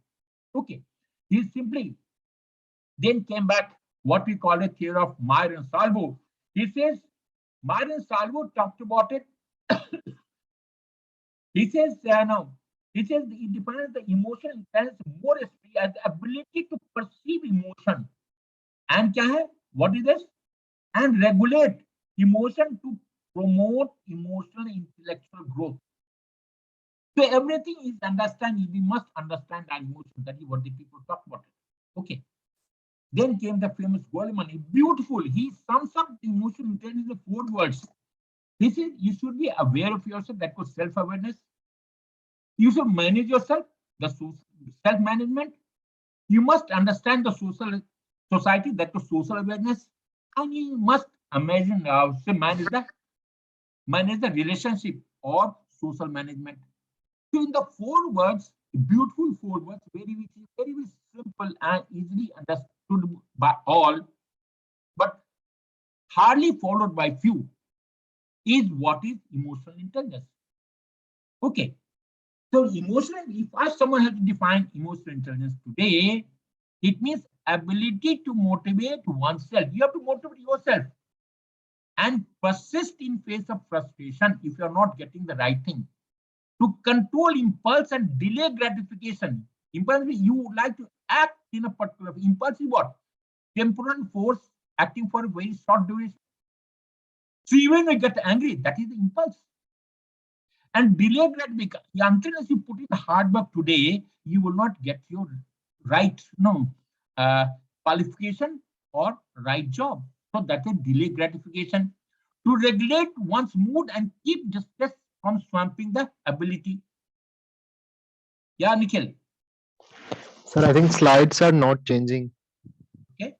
Okay. He simply then came back what we call a theory of Meyer and Salvo. He says, Meyer and Salvo talked about it. He says, he says it defines the emotional intelligence more especially as the ability to perceive emotion. And kya hai? What is this? And regulate emotion to promote emotional intellectual growth. So everything is understanding. We must understand our emotion. That is what the people talk about. Okay. Then came the famous Goleman. Beautiful. He sums up the emotional intelligence in 4 words. He says you should be aware of yourself. That was self-awareness. You should manage yourself. The self-management. You must understand the social society. That was social awareness. And you must imagine manage the relationship or social management. So in the 4 words, beautiful 4 words, very simple and easily understood by all, but hardly followed by few, is what is emotional intelligence. Okay. So emotional, if someone has to define emotional intelligence today, it means ability to motivate oneself. You have to motivate yourself and persist in face of frustration if you are not getting the right thing. To control impulse and delay gratification. Impulse, you would like to act in a particular impulse, what? Temporal force acting for a very short duration. So even when you get angry, that is the impulse. And delay gratification, until you put in hard work today, you will not get your right qualification or right job. So that's a delay gratification. To regulate one's mood and keep distress from swamping the ability. Yeah, Nikhil. Sir, I think slides are not changing. Okay.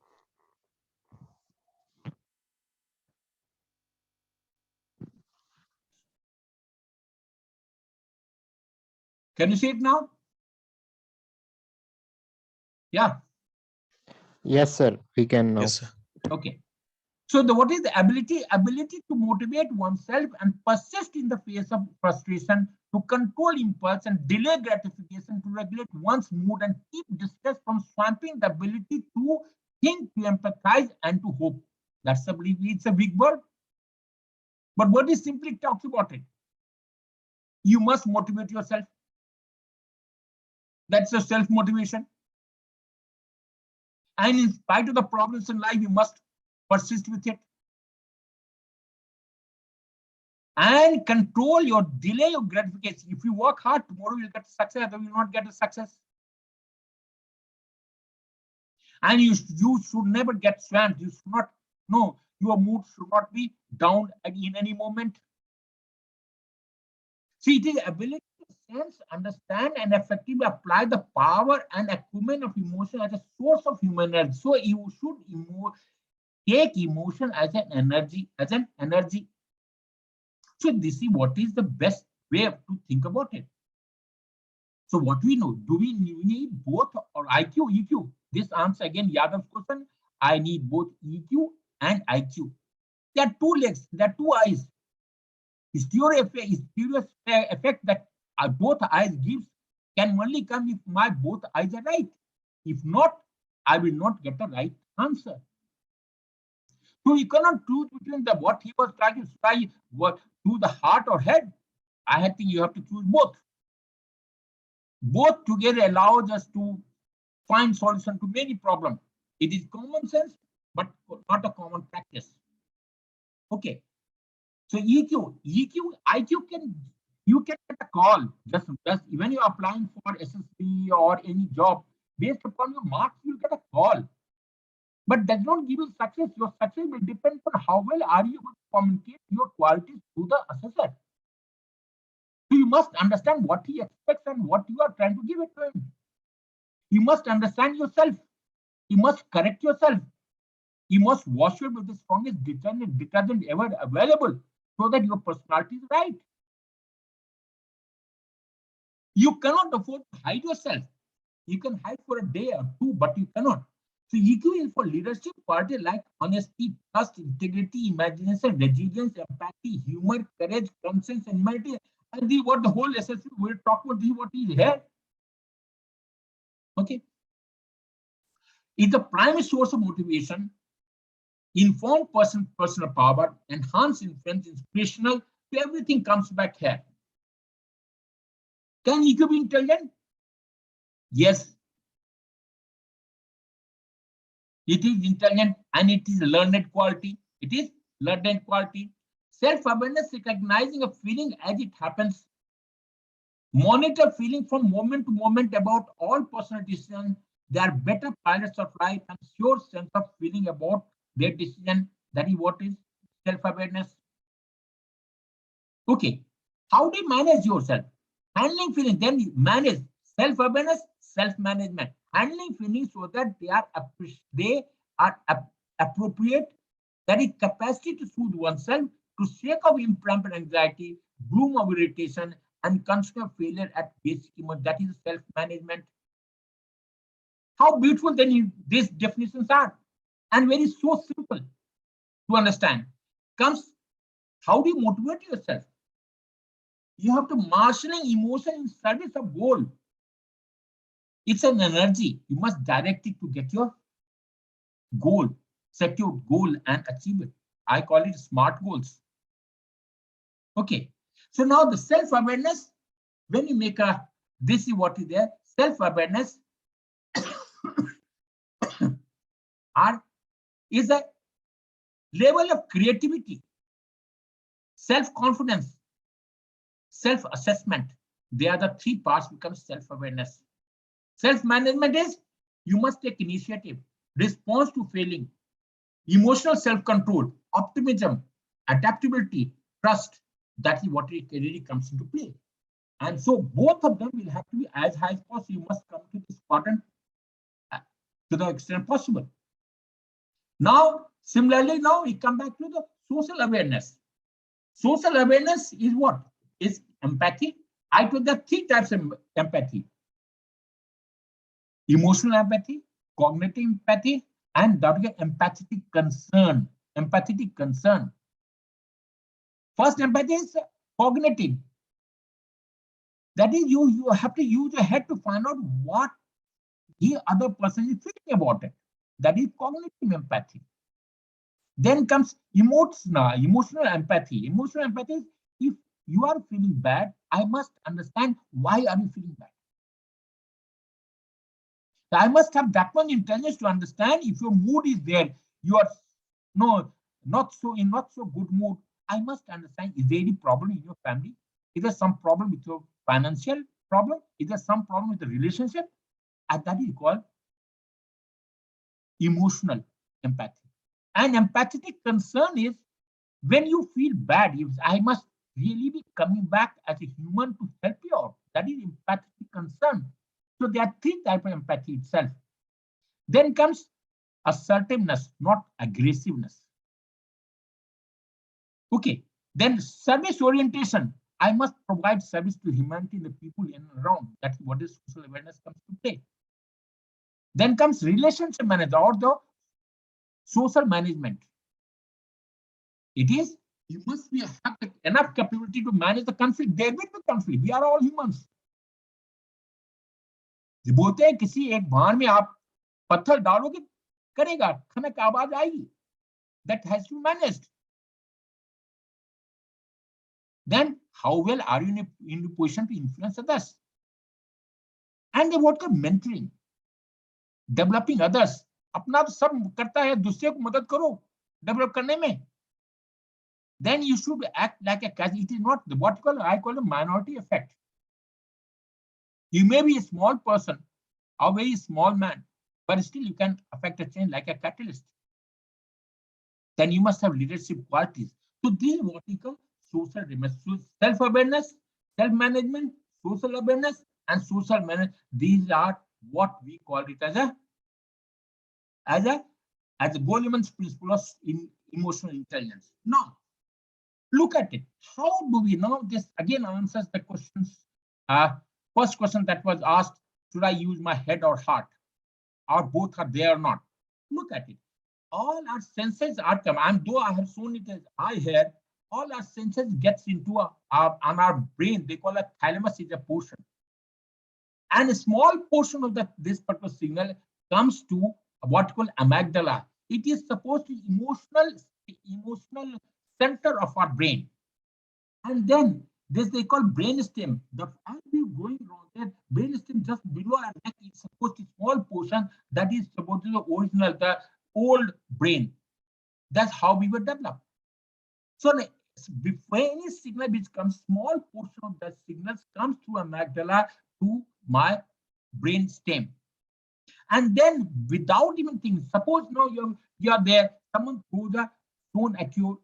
Can you see it now? Yeah. Yes, sir. We can now. Yes, sir. Okay. So what is the ability? Ability to motivate oneself and persist in the face of frustration, to control impulse and delay gratification, to regulate one's mood and keep distress from swamping the ability to think, to empathize, and to hope. That's a belief. It's a big word. But what is simply talks about it? You must motivate yourself. That's a self-motivation. And in spite of the problems in life, you must persist with it. And control your delay your gratification. If you work hard, tomorrow you'll get success, or you will not get a success. And you should never get swamped. You should not, no, your mood should not be down in any moment. See, it is ability to sense, understand, and effectively apply the power and acumen of emotion as a source of human energy. So you should take emotion as an energy, So this is what is the best way to think about it. So what we know, do we need both or IQ, EQ? This answer again, Yadav's question. I need both EQ and IQ. There are 2 legs, there are 2 eyes. Stereo effect that both eyes gives can only come if my both eyes are right. If not, I will not get the right answer. So you cannot choose between the what he was trying to say, what to the heart or head. I think you have to choose both. Both together allows us to find solution to many problems. It is common sense, but not a common practice. Okay. So EQ, IQ you can get a call just when you're applying for SSB or any job based upon your marks, you'll get a call. But does not give you success. Your success will depend on how well are you able to communicate your qualities to the assessor. So you must understand what he expects and what you are trying to give it to him. You must understand yourself. You must correct yourself. You must wash your with the strongest detergent ever available so that your personality is right. You cannot afford to hide yourself. You can hide for a day or 2, but you cannot. So EQ is for leadership quality like honesty, trust, integrity, imagination, resilience, empathy, humor, courage, conscience, and humanity. And what the whole assessment we're talking about, what is here. Okay. Is the primary source of motivation, informed personal power, enhanced influence, inspirational. So everything comes back here. Can EQ be intelligent? Yes. It is intelligent and it is a learned quality. It is learned quality. Self-awareness, recognizing a feeling as it happens. Monitor feeling from moment to moment about all personal decisions. They are better pilots of life and sure sense of feeling about their decision. That is what is self-awareness. Okay. How do you manage yourself? Handling feelings, then you manage self-awareness, self-management. Handling feelings so that they are appropriate. That is capacity to soothe oneself, to shake off impromptu anxiety, bloom of irritation, and consider failure at basic emotion. That is self-management. How beautiful then these definitions are, and very so simple to understand. Comes, how do you motivate yourself? You have to marshaling emotion in service of goal. It's an energy. You must direct it to get your goal, set your goal and achieve it. I call it smart goals. Okay. So now the self-awareness, when you make this is what is there, self-awareness is a level of creativity, self-confidence, self-assessment. They are the three parts become self-awareness. Self-management is you must take initiative, response to failing, emotional self-control, optimism, adaptability, trust. That is what it really comes into play. And so both of them will have to be as high as possible. You must come to this quadrant to the extent possible. Now, similarly, now we come back to the social awareness. Social awareness is what? Is empathy. I told there are three types of empathy. Emotional empathy, cognitive empathy, and empathetic concern. Empathetic concern. First, empathy is cognitive. That is, you have to use your head to find out what the other person is feeling about it. That is cognitive empathy. Then comes emotional empathy. Emotional empathy is if you are feeling bad, I must understand why are you feeling bad. So I must have that much intelligence to understand if your mood is there, you are not so good mood. I must understand, is there any problem in your family? Is there some problem with your financial problem? Is there some problem with the relationship? And that is called emotional empathy. And empathetic concern is when you feel bad, I must really be coming back as a human to help you out. That is empathetic concern. So there are three types of empathy itself. Then comes assertiveness, not aggressiveness. Okay. Then service orientation. I must provide service to humanity, the people in and around. That's what is social awareness comes to play. Then comes relationship management or the social management. It is you must have enough capability to manage the conflict. There will be conflict. We are all humans. बोलते हैं किसी एक भार में आप पत्थर डालोगे करेगा खनक आवाज आएगी. That has to be managed. Then how well are you in a position to influence others? And then what kind of mentoring, developing others. अपना सब करता है, दूसरे को मदद करो डेवलप करने में. Then you should act like a cat. It is not what I call a minority effect. You may be a small person, a very small man, but still you can affect a change like a catalyst. Then you must have leadership qualities. So this is what we call social self-awareness, self-management, social awareness, and social management. These are what we call it as a Goleman's principle of emotional intelligence. Now, look at it. How do we know this? Again, answers the questions. First question that was asked: should I use my head or heart, or both are there or not? Look at it. All our senses are come, and though I have shown it as eye here, all our senses gets into on our brain. They call it thalamus is a portion, and a small portion of this particular signal comes to what called amygdala. It is supposed to be emotional center of our brain, and then this they call brainstem. The as we going around there, brainstem just below our neck is supposed to be small portion that is supposed to be the original, the old brain. That's how we were developed. So before any signal which comes, small portion of that signals comes through amygdala to my brain stem. And then without even thinking, suppose now you're there, someone throws a stone at you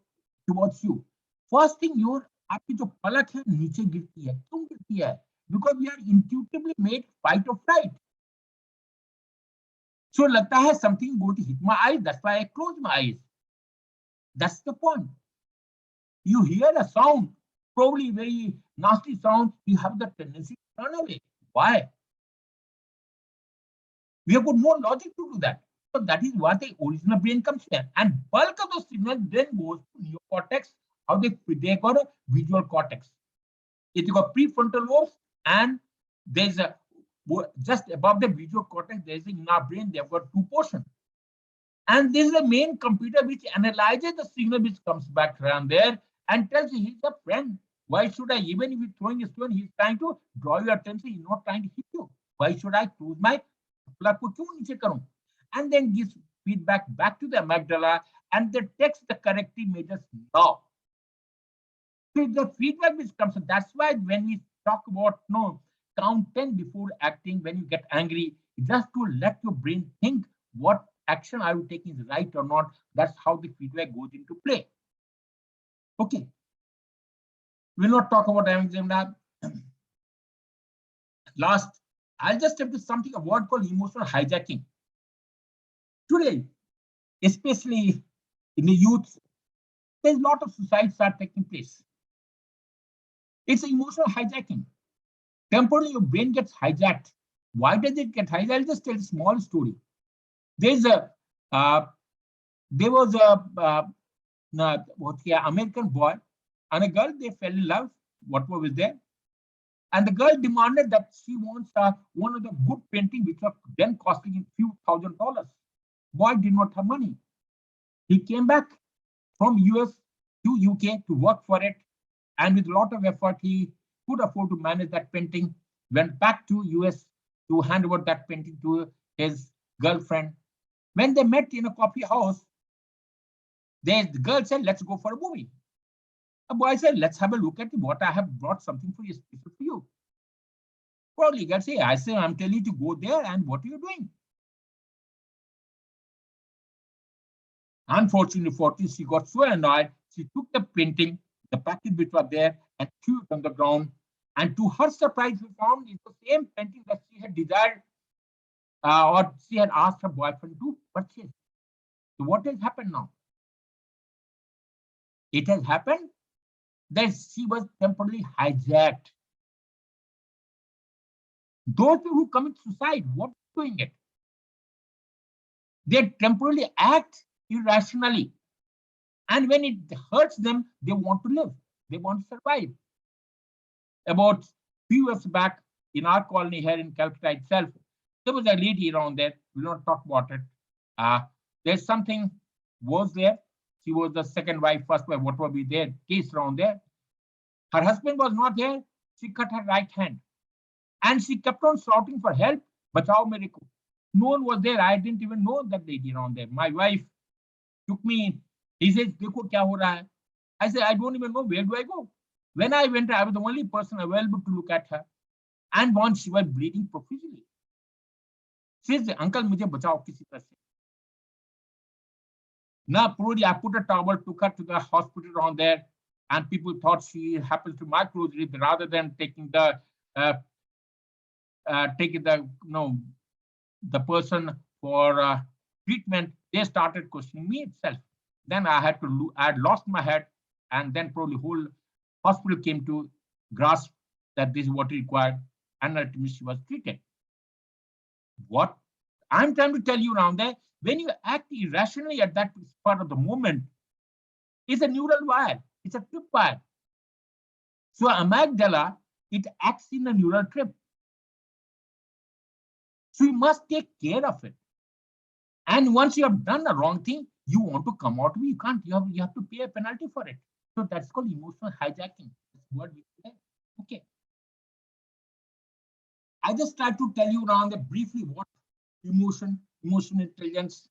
towards you. First thing your आपकी जो पलक है नीचे गिरती है. क्यों गिरती है? Because we are intuitively made fight or flight. So लगता है something going to hit my eyes. That's why I close my eyes. That's the point. You hear a sound, probably very nasty sound, you have the tendency to run away. Why? We have got more logic to do that. So that is what the original brain comes here. And bulk of the signal then goes to neocortex. How they got a visual cortex. It's got prefrontal lobes, and there's a just above the visual cortex, there's in our brain, they've got two portions. And this is the main computer which analyzes the signal which comes back around there and tells you he's a friend. Why should I, even if he's throwing a stone, he's trying to draw your attention, he's not trying to hit you. Why should I close my plug? And then gives feedback back to the amygdala, and the takes the corrective measures now. So the feedback which comes, that's why when we talk about count 10 before acting, when you get angry, just to let your brain think what action I will take is right or not. That's how the feedback goes into play. Okay. We'll not talk about amygdala. Last, I'll just have to something, a word called emotional hijacking. Today, especially in the youth, there's a lot of suicides are taking place. It's emotional hijacking. Temporarily, your brain gets hijacked. Why does it get hijacked? I'll just tell a small story. There was a American boy and a girl. They fell in love. What was there? And the girl demanded that she wants one of the good painting, which was then costing him few $1,000s. Boy did not have money. He came back from US to UK to work for it. And with a lot of effort, he could afford to manage that painting, went back to US to hand over that painting to his girlfriend. When they met in a coffee house, the girl said, let's go for a movie. The boy said, let's have a look at what I have brought something for you. Probably girl say, I said, I'm telling you to go there, and what are you doing? Unfortunately, she got so annoyed, she took the painting, the package which was there, and threw it on the ground. And to her surprise, we found it's the same painting that she had desired, or she had asked her boyfriend to purchase. So what has happened now? It has happened that she was temporarily hijacked. Those people who commit suicide, what are doing it? They temporarily act irrationally. And when it hurts them, they want to live. They want to survive. About a few years back, in our colony here in Calcutta itself, there was a lady around there. We'll not talk about it. There's something was there. She was the second wife, first wife, what will be there, case around there. Her husband was not there. She cut her right hand. And she kept on shouting for help. Bachao mere ko. No one was there. I didn't even know that lady around there. My wife took me. He says, Dekho kya ho raha hai? I said, I don't even know, where do I go? When I went, I was the only person available to look at her. And once she was bleeding profusely. She says, Uncle, mujhe bachao kisi tarah se. Now, probably I put a towel, took her to the hospital around there, and people thought she happened to my clothes rather than taking the the person for treatment. They started questioning me itself. Then I had lost my head, and then probably whole hospital came to grasp that this is what required, and ultimately she was treated. What I'm trying to tell you around there, when you act irrationally at that part of the moment, it's a neural wire, it's a trip wire. So amygdala, it acts in a neural trip. So you must take care of it. And once you have done a wrong thing, you want to come out of it. You can't. You have to pay a penalty for it. So that's called emotional hijacking. This word we say. Okay. I just tried to tell you now that briefly what emotional intelligence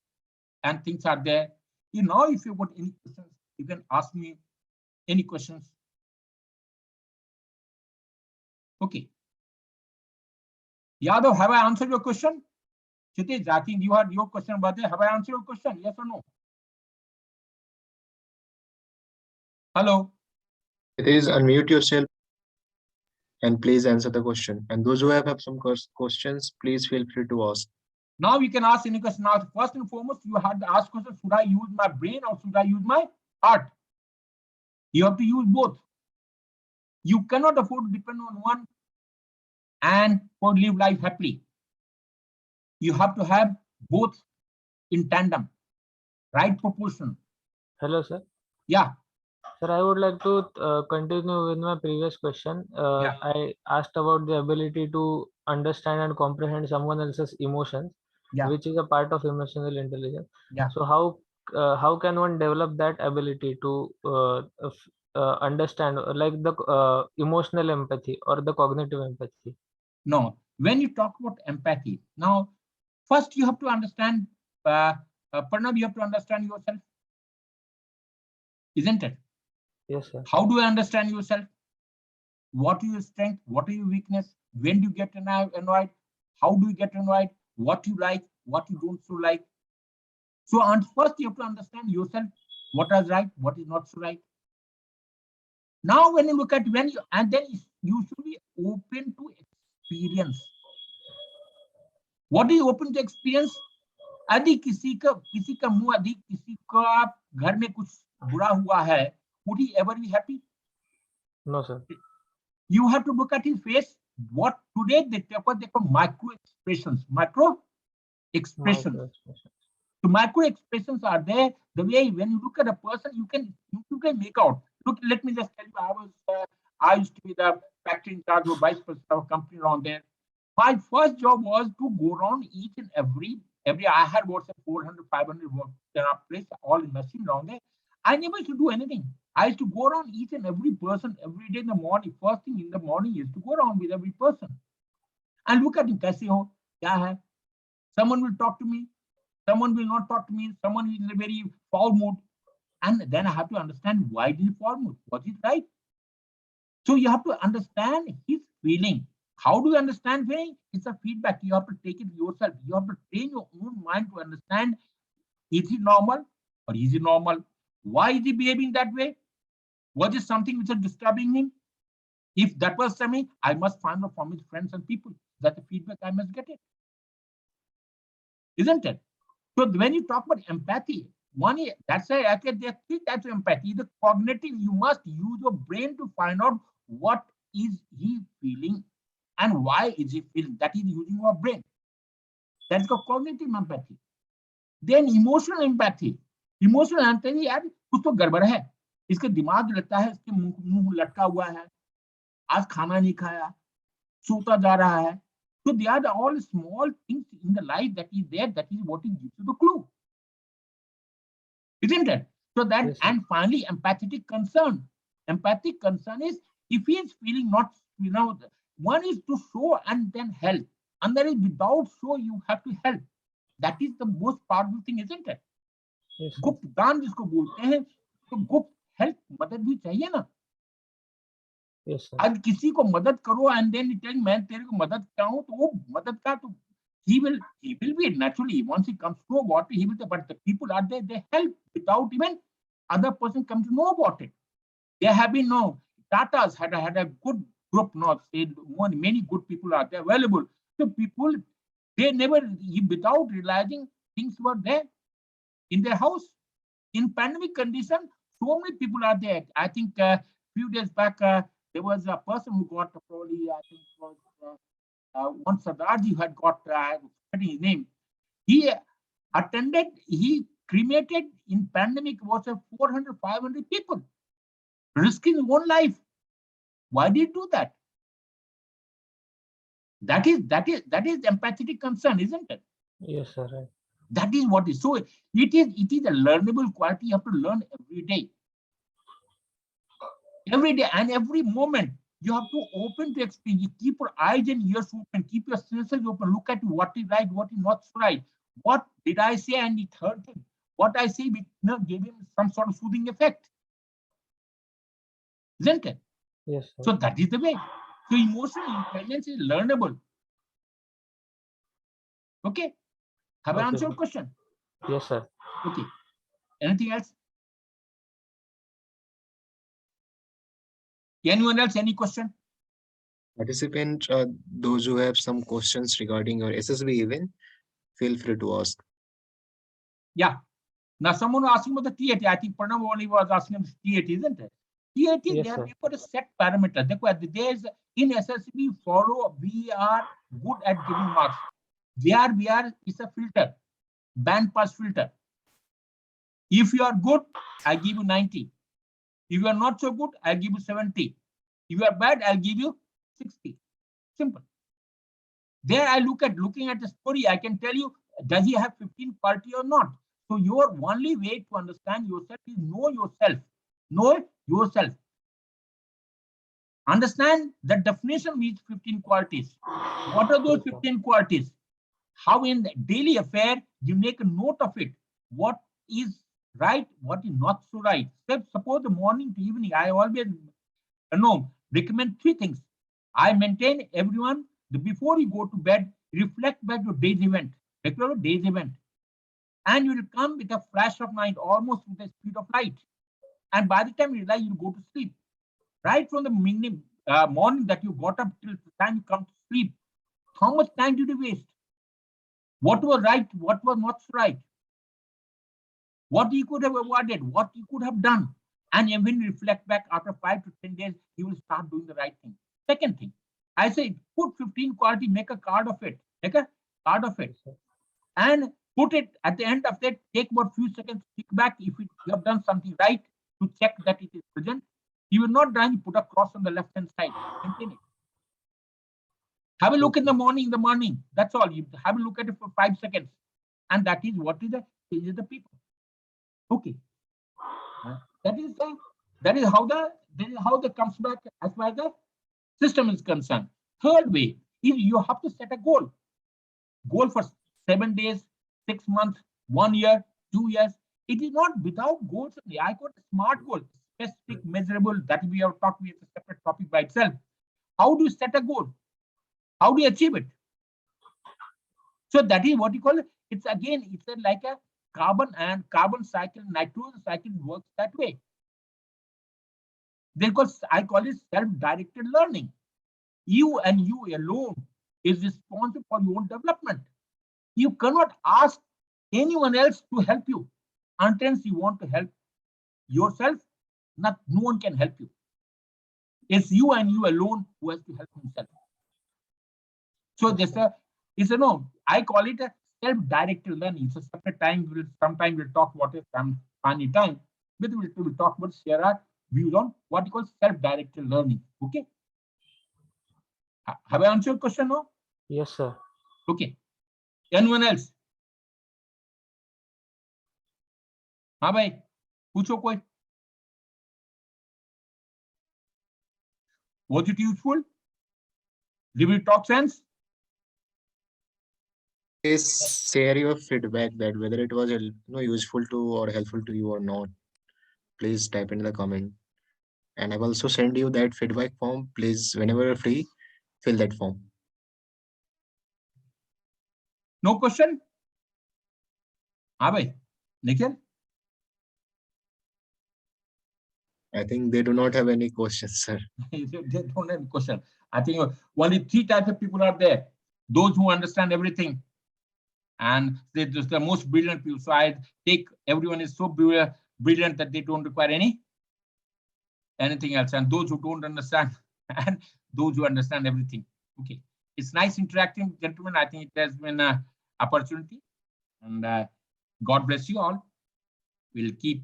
and things are there. You know, if you've got any questions, you can ask me any questions. Okay. Yadav, have I answered your question? Kshitij, I think you had your question about it. Have I answered your question? Yes or no? Hello. It is unmute yourself and please answer the question. And those who have some questions, please feel free to ask. Now you can ask any question. Now, first and foremost, you had to ask question, should I use my brain or should I use my heart? You have to use both. You cannot afford to depend on one and live life happily. You have to have both in tandem, right proportion. Hello, sir. Yeah. Sir, I would like to continue with my previous question. Yeah. I asked about the ability to understand and comprehend someone else's emotions, Yeah. which is a part of emotional intelligence. Yeah. So how can one develop that ability to understand, like the emotional empathy or the cognitive empathy? No, when you talk about empathy, now first you have to understand, Pranav, you have to understand yourself, isn't it? Yes, sir. How do I understand yourself? What is your strength? What are your weakness? When do you get annoyed? How do you get annoyed? What you like, what you don't so like. So first you have to understand yourself, what is right, what is not so right. Now when you look at then you should be open to experience. What is open to experience? यदि किसी का मुंह यदि किसी का घर में कुछ बुरा हुआ है, would he ever be happy? No, sir. You have to look at his face. What today they call micro expressions. So micro expressions are there. The way when you look at a person, you can make out. Look, let me just tell you, I used to be the factory in charge of vice president of a company around there. My first job was to go around each and every I had about 400, 500 work in our place, all in machine around there. I never used to do anything. I used to go around each and every person every day in the morning. First thing in the morning is to go around with every person and look at him. Kaise ho? Kya hai? Someone will talk to me. Someone will not talk to me. Someone is in a very foul mood. And then I have to understand why is he foul mood? Was it right? So you have to understand his feeling. How do you understand feeling? It's a feedback. You have to take it yourself. You have to train your own mind to understand, is he normal or is he normal? Why is he behaving that way? Was it something which is disturbing him? If that was something, I must find out from his friends and people. That's the feedback I must get it. Isn't it? So when you talk about empathy, that's why I said there are three types of empathy. The cognitive, you must use your brain to find out what is he feeling and why is he feeling. That is using your brain. That's called cognitive empathy. Then emotional empathy. Emotional empathy, यार कुछ तो गड़बड़ है. इसके दिमाग लगता है, इसके मुंह लटका हुआ है. आज खाना नहीं खाया, सोता जा रहा है. So they are all small things in the life that is there. That is what gives you the clue. Isn't it? So that, yes, and finally, empathetic concern. Empathic concern is if he is feeling not, one is to show and then help. Another is without show, you have to help. That is the most powerful thing, isn't it? Yes, गुप्त दान जिसको बोलते हैं, तो गुप्त help मदद भी चाहिए ना. Yes, आज किसी को मदद करो and then you tell मैं तेरे को मदद कराऊं, तो वो मदद का तो he will be naturally once he comes to know what he will. But the people are there, they help without even other person come to know about it. There have been Tata's had a good group, many good people are there available. So people, they never, without realizing, things were there in their house. In pandemic condition, so many people are there. I think a few days back, there was a person who got probably, I think was one Sardarji had got, his name. attended, he cremated in pandemic was 400, 500 people, risking his own life. Why did he do that? That is empathetic concern, isn't it? Yes, sir. Right. That is what is. So it is a learnable quality. You have to learn every day. Every day and every moment. You have to open to experience. You keep your eyes and ears open. Keep your senses open. Look at what is right, what is not right. What did I say and it hurt him? What I say gave him some sort of soothing effect. Isn't it? Yes, sir. So that is the way. So emotional intelligence is learnable. Okay. Have I Okay, answered your sir. question? Yes, sir. Okay. Anything else? Anyone else? Any question? Participant, those who have some questions regarding your SSB event, feel free to ask. Yeah. Now someone asking about the TAT. I think Pranav only was asking about TAT, isn't it? TAT, Yes, they have sir. got a set parameter. There's in SSB we are good at giving marks. VR is a filter, band pass filter. If you are good, I give you 90. If you are not so good, I'll give you 70. If you are bad, I'll give you 60. Simple. There I looking at the story, I can tell you, does he have 15 quality or not? So your only way to understand yourself is know yourself. Know yourself. Understand the definition means 15 qualities. What are those 15 qualities? How in the daily affair you make a note of it. What is right, what is not so right. Suppose the morning to evening, I always recommend 3 things. I maintain everyone before you go to bed, reflect back your day's event. Regular day's event. And you will come with a flash of mind, almost with the speed of light. And by the time you realize, you go to sleep. Right from the morning that you got up till the time you come to sleep, how much time did you waste? What was right? What was not right? What you could have avoided? What you could have done? And when you reflect back after 5 to 10 days, you will start doing the right thing. Second thing, I say put 15 quality, make a card of it. Make a card of it. And put it at the end of that, take about few seconds, click back if you have done something right to check that it is present. You will not done, put a cross on the left hand side. Maintain it. Have a look in the morning, That's all. You have a look at it for 5 seconds. And that is what is the changes the people. Okay. That is how the comes back as far as the system is concerned. Third way is you have to set a goal. Goal for 7 days, 6 months, 1 year, 2 years. It is not without goals. I got a SMART goal, specific, measurable, that we have talked with a separate topic by itself. How do you set a goal? How do you achieve it? So that is what you call it. It's like a carbon cycle, nitrogen cycle works that way. Because I call it self-directed learning. You and you alone is responsible for your own development. You cannot ask anyone else to help you unless you want to help yourself. No one can help you. It's you and you alone who has to help himself. So I call it a self-directed learning. It's a separate time. Sometime we'll talk about it some funny time. But we'll talk about share our views on what you call self-directed learning. Okay. Have I answered your question now? Yes, sir. Okay. Anyone else? हाँ भाई पूछो कोई. Was it useful? Did it talk sense? Please share your feedback that whether it was useful to or helpful to you or not. Please type in the comment. And I've also sent you that feedback form. Please, whenever you're free, fill that form. No question? हाँ भाई Nikhil. I think they do not have any questions, sir. They don't have a question. I think only 3 types of people are there. Those who understand everything. And they're just the most brilliant people. So I take everyone is so brilliant that they don't require anything else. And those who don't understand and those who understand everything. Okay. It's nice interacting, gentlemen. I think it has been an opportunity. And God bless you all. We'll keep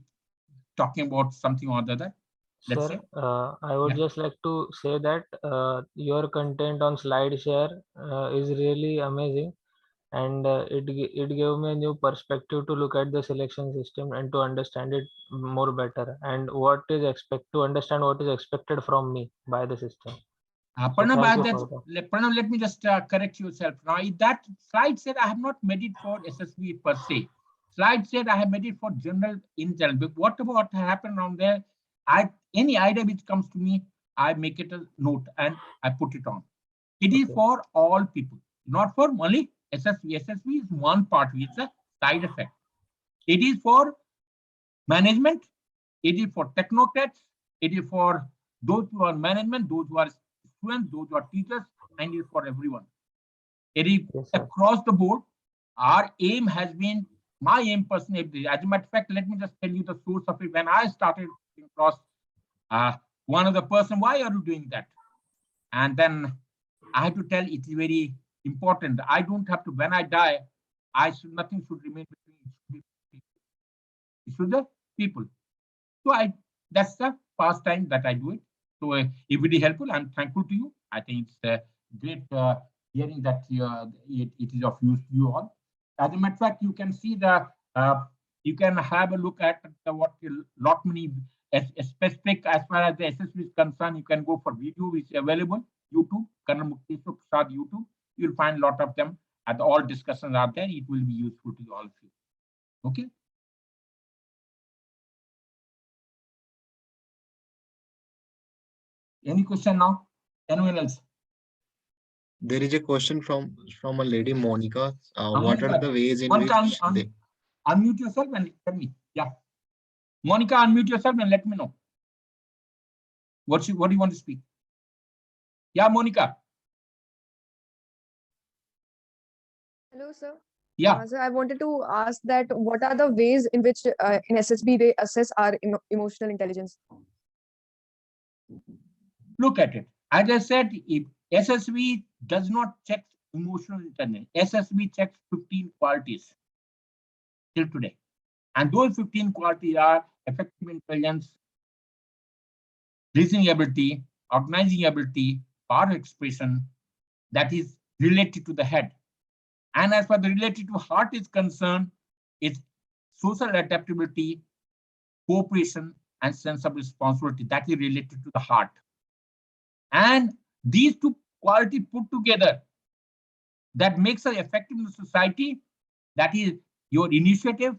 talking about something or the other. Let's Sir, say. I would Yeah. just like to say that your content on SlideShare is really amazing, and it gave me a new perspective to look at the selection system and to understand it more better, and to understand what is expected from me by the system. So Pranav, thank you for that. Pranav, let me just correct yourself. Now, that slide said I have not made it for SSB per se. Slide said I have made it for general in general. But what about happened on there? Any idea which comes to me, I make it a note and I put it on. It is Okay. for all people, not for only SSB. SSB is one part, which is a side effect. It is for management. It is for technocrats. It is for those who are management, those who are students, those who are teachers, and it is for everyone. It is Yes, sir. across the board. Our aim has been, my aim personally, as a matter of fact, let me just tell you the source of it. When I started across, one of the person, why are you doing that? And then I have to tell it is very important. I don't have to, when I die, nothing should remain between it should the people. So that's the pastime that I do it. So if it is helpful, I'm thankful to you. I think it's great hearing that it is of use to you all. As a matter of fact, you can see you can have a look at what a lot many specific as far as the SSB is concerned. You can go for video which is available. YouTube, Colonel Mukteswar Prasad YouTube. You'll find a lot of them. And all discussions are there. It will be useful to all of you. Okay. Any question now? Anyone else? There is a question from a lady, Monica. What are Monica, the ways in Monica, which they... unmute yourself and tell me. Yeah. Monica, unmute yourself and let me know. What do you want to speak? Yeah, Monica. Hello, sir. Yeah. So I wanted to ask that what are the ways in which in SSB they assess our emotional intelligence? Look at it. As I said, if SSB does not check emotional intelligence, SSB checks 15 qualities till today. And those 15 qualities are effective intelligence, reasoning ability, organizing ability, power of expression, that is related to the head. And as far as related to heart is concerned, it's social adaptability, cooperation, and sense of responsibility that is related to the heart. And these two qualities put together, that makes us effective in the society, that is your initiative,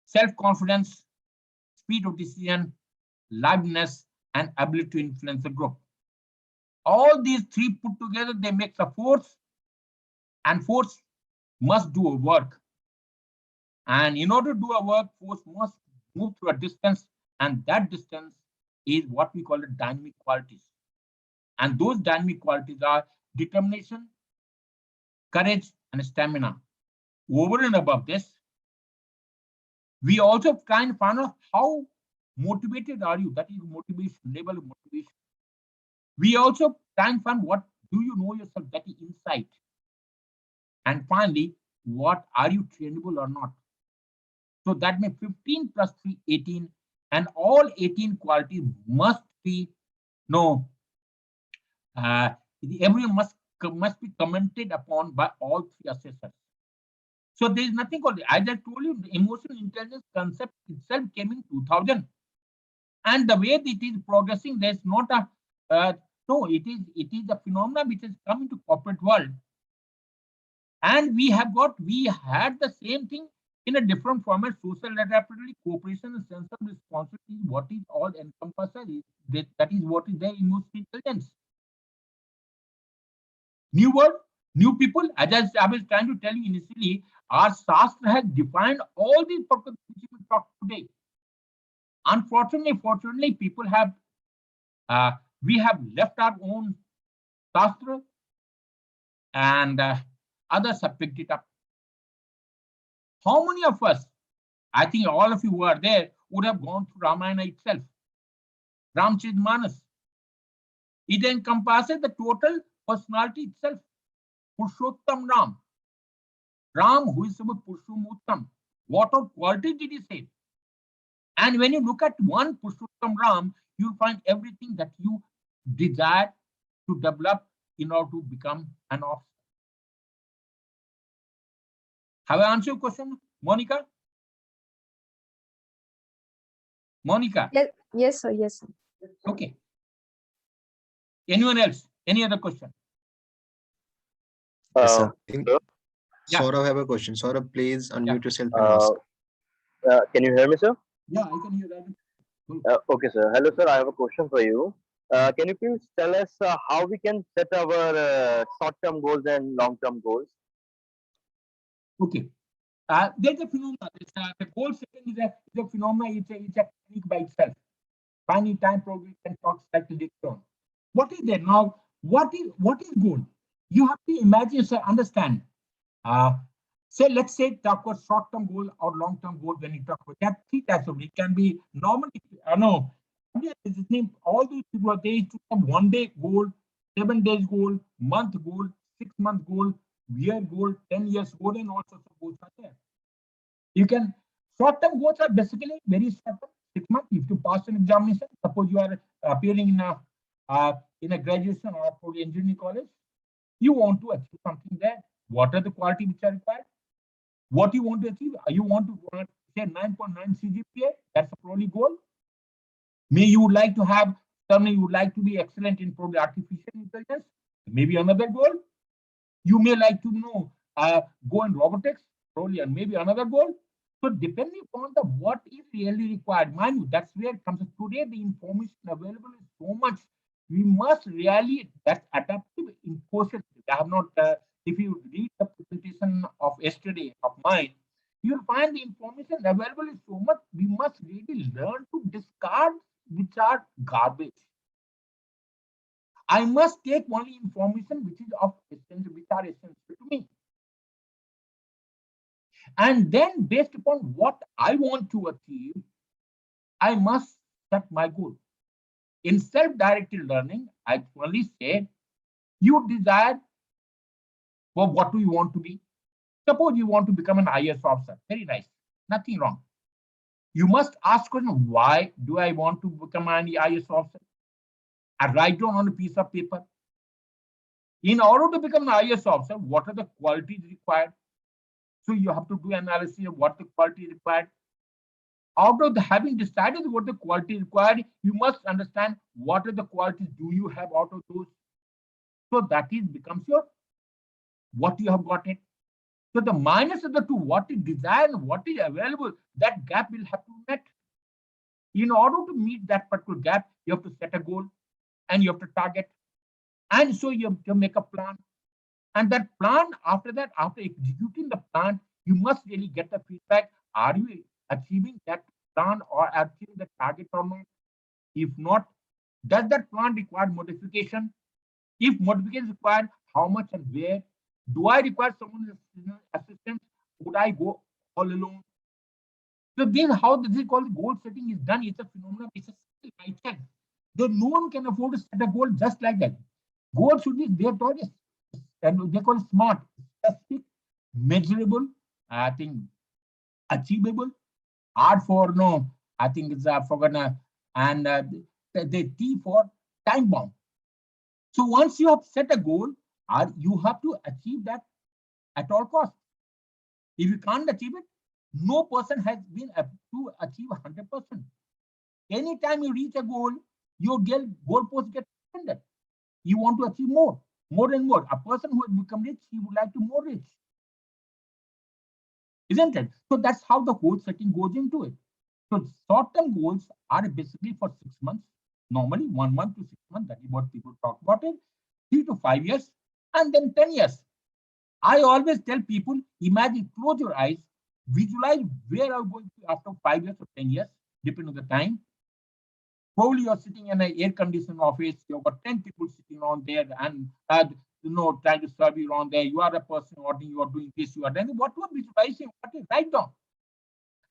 self-confidence, speed of decision, liveliness, and ability to influence the group. All these three put together, they make a force, and force must do a work. And in order to do a work, force must move through a distance, and that distance is what we call the dynamic qualities. And those dynamic qualities are determination, courage, and stamina. Over and above this, we also kind of find out how motivated are you, that is motivation, level of motivation. We also try and find what do you know yourself, that is insight. And finally, what are you trainable or not? So that means 15 plus 3, 18, and all 18 qualities must be everyone must be commented upon by all three assessors. So there is nothing called, as I told you, the emotional intelligence concept itself came in 2000. And the way it is progressing, there's not a, it is a phenomenon which has come into corporate world. And we had the same thing in a different format, social adaptability, cooperation, and sense of responsibility, what is all encompasses, that is what is their emotional intelligence. New world, new people, as I was trying to tell you initially, our Shastra has defined all these purposes which we talk today. Fortunately, people have, we have left our own Shastra and others have picked it up. How many of us, I think all of you who are there, would have gone through Ramayana itself? Ramcharitmanas. It encompasses the total personality itself. Purushottam Ram. Ram, who is Purushottam, what of quality did he say? And when you look at one Purushottam Ram, you'll find everything that you desire to develop in order to become an officer. Have I answered your question, Monica? Monica? Yes, sir. Yes, sir. Okay. Anyone else? Any other question? Yes, sir. Yeah. Saurabh have a question. Saurabh, please unmute yourself and ask. Can you hear me, sir? Yeah, I can hear that. Okay, sir. Hello, sir. I have a question for you. Can you please tell us how we can set our short-term goals and long-term goals? Okay. There's a phenomenon. The goal setting is a phenomenon. It's a technique by itself. Finding time probably can talk slightly different. What is there now? What is goal? You have to imagine, sir, understand. Say, let's say talk about short-term goal or long-term goal. When you talk about that, three types of it can be normally. All these people they used to have 1 day goal, 7 days goal, month goal, 6-month goal, year goal, 10 years goal, and all sorts of goals are there. You can short-term goals are basically very short-term. 6 months. If you pass an examination, suppose you are appearing in a graduation or probably engineering college, you want to achieve something there. What are the qualities which are required? What you want to achieve? You want to say 9.9 CGPA. That's a probably goal. Maybe you would like to have, certainly you would like to be excellent in probably artificial intelligence. Maybe another goal. You may like to go in robotics, probably, and maybe another goal. So depending upon what is really required, mind you, that's where it comes. Today, the information available is so much. We must really, that's adaptive in courses. I have not, if you read the presentation of yesterday of mine, you'll find the information available is so much. We must really learn to discard which are garbage. I must take only information which is of essential, which are essential to me. And then based upon what I want to achieve, I must set my goal. In self-directed learning, I only say, you desire, well, what do you want to be? Suppose you want to become an IAS officer. Very nice. Nothing wrong. You must ask question, why do I want to become an IAS officer? I write down on a piece of paper. In order to become an IAS officer, what are the qualities required? So you have to do analysis of what the quality is required. Out of having decided what the quality is required, you must understand what are the qualities do you have out of those. So that is becomes your what you have got it. So the minus of the two, what is desired and what is available, that gap will have to be met. In order to meet that particular gap, you have to set a goal and you have to target. And so you have to make a plan. And that plan, after that, after executing the plan, you must really get the feedback. Are you achieving that plan or achieving the target or not? If not, does that plan require modification? If modification is required, how much and where? Do I require someone's assistance? Would I go all alone? So this is how this is called goal setting is done. It's a phenomenon. It's a skill by itself. Though no one can afford to set a goal just like that. Goal should be their target, and they call it SMART: specific, measurable, I think achievable. R for no, I think it's forgotten, and the T for time bound. So once you have set a goal, you have to achieve that at all costs. If you can't achieve it, no person has been able to achieve 100%. Anytime you reach a goal, your goalpost gets extended. You want to achieve more and more. A person who has become rich, he would like to more rich. Isn't it? So that's how the goal setting goes into it. So short-term goals are basically for 6 months, normally 1 month to 6 months. That is what people talk about it. 3 to 5 years, and then 10 years. I always tell people, imagine, close your eyes, visualize where are you going to after 5 years or 10 years, depending on the time. Probably you're sitting in an air-conditioned office. You've got 10 people sitting on there and trying to serve you around there. You are a person ordering, you are doing this, you are doing what you are visualizing, what you write down.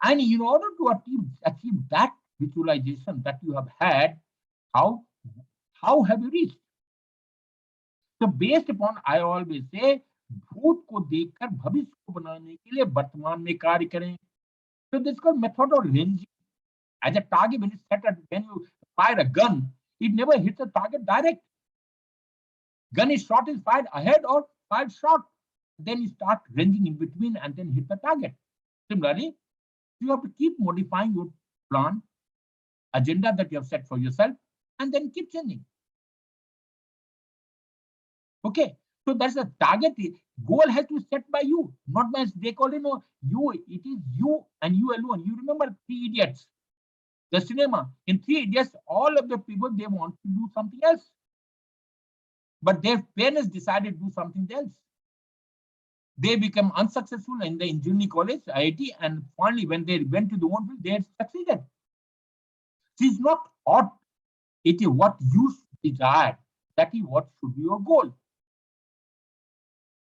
And in order to achieve that visualization that you have had, how have you reached? So based upon, I always say, भूत को देखकर भविष्य को बनाने के लिए वर्तमान में कार्य करें. So this is called method of ranging. As a target, when you fire a gun, it never hits the target direct. Gun is shot is fired ahead or fired short. Then you start ranging in between and then hit the target. Similarly, you have to keep modifying your plan, agenda that you have set for yourself, and then keep changing. Okay, so that's the target. Goal has to be set by you, not by they call you. It is you and you alone. You remember Three Idiots, the cinema. In Three Idiots, all of the people, they want to do something else, but their parents decided to do something else. They become unsuccessful in the engineering college, IIT, and finally, when they went to the own field, they had succeeded. It is not ought, it is what you desire. That is what should be your goal.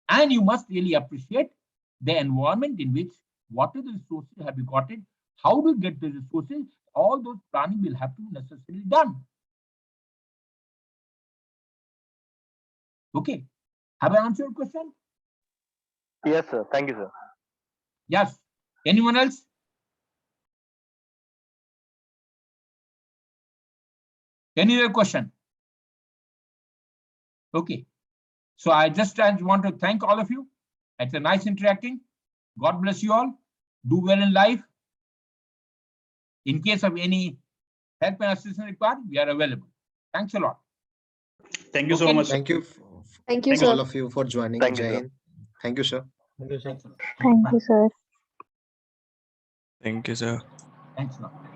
And you must really appreciate the environment in which, what are the resources have you got it, how do you get the resources, all those planning will have to be necessarily done. Okay, have I answered your question? Yes, sir. Thank you, sir. Yes. Anyone else? Any other question? Okay. So I just want to thank all of you. It's a nice interacting. God bless you all. Do well in life. In case of any help and assistance required, we are available. Thanks a lot. Thank you so much. Thank you. Thank you, Thank sir. all of you for joining. Thank you, Jai sir. Hind. Thank you, sir. Thank you, sir. Thank you, sir. Thank you, sir. Thanks a lot.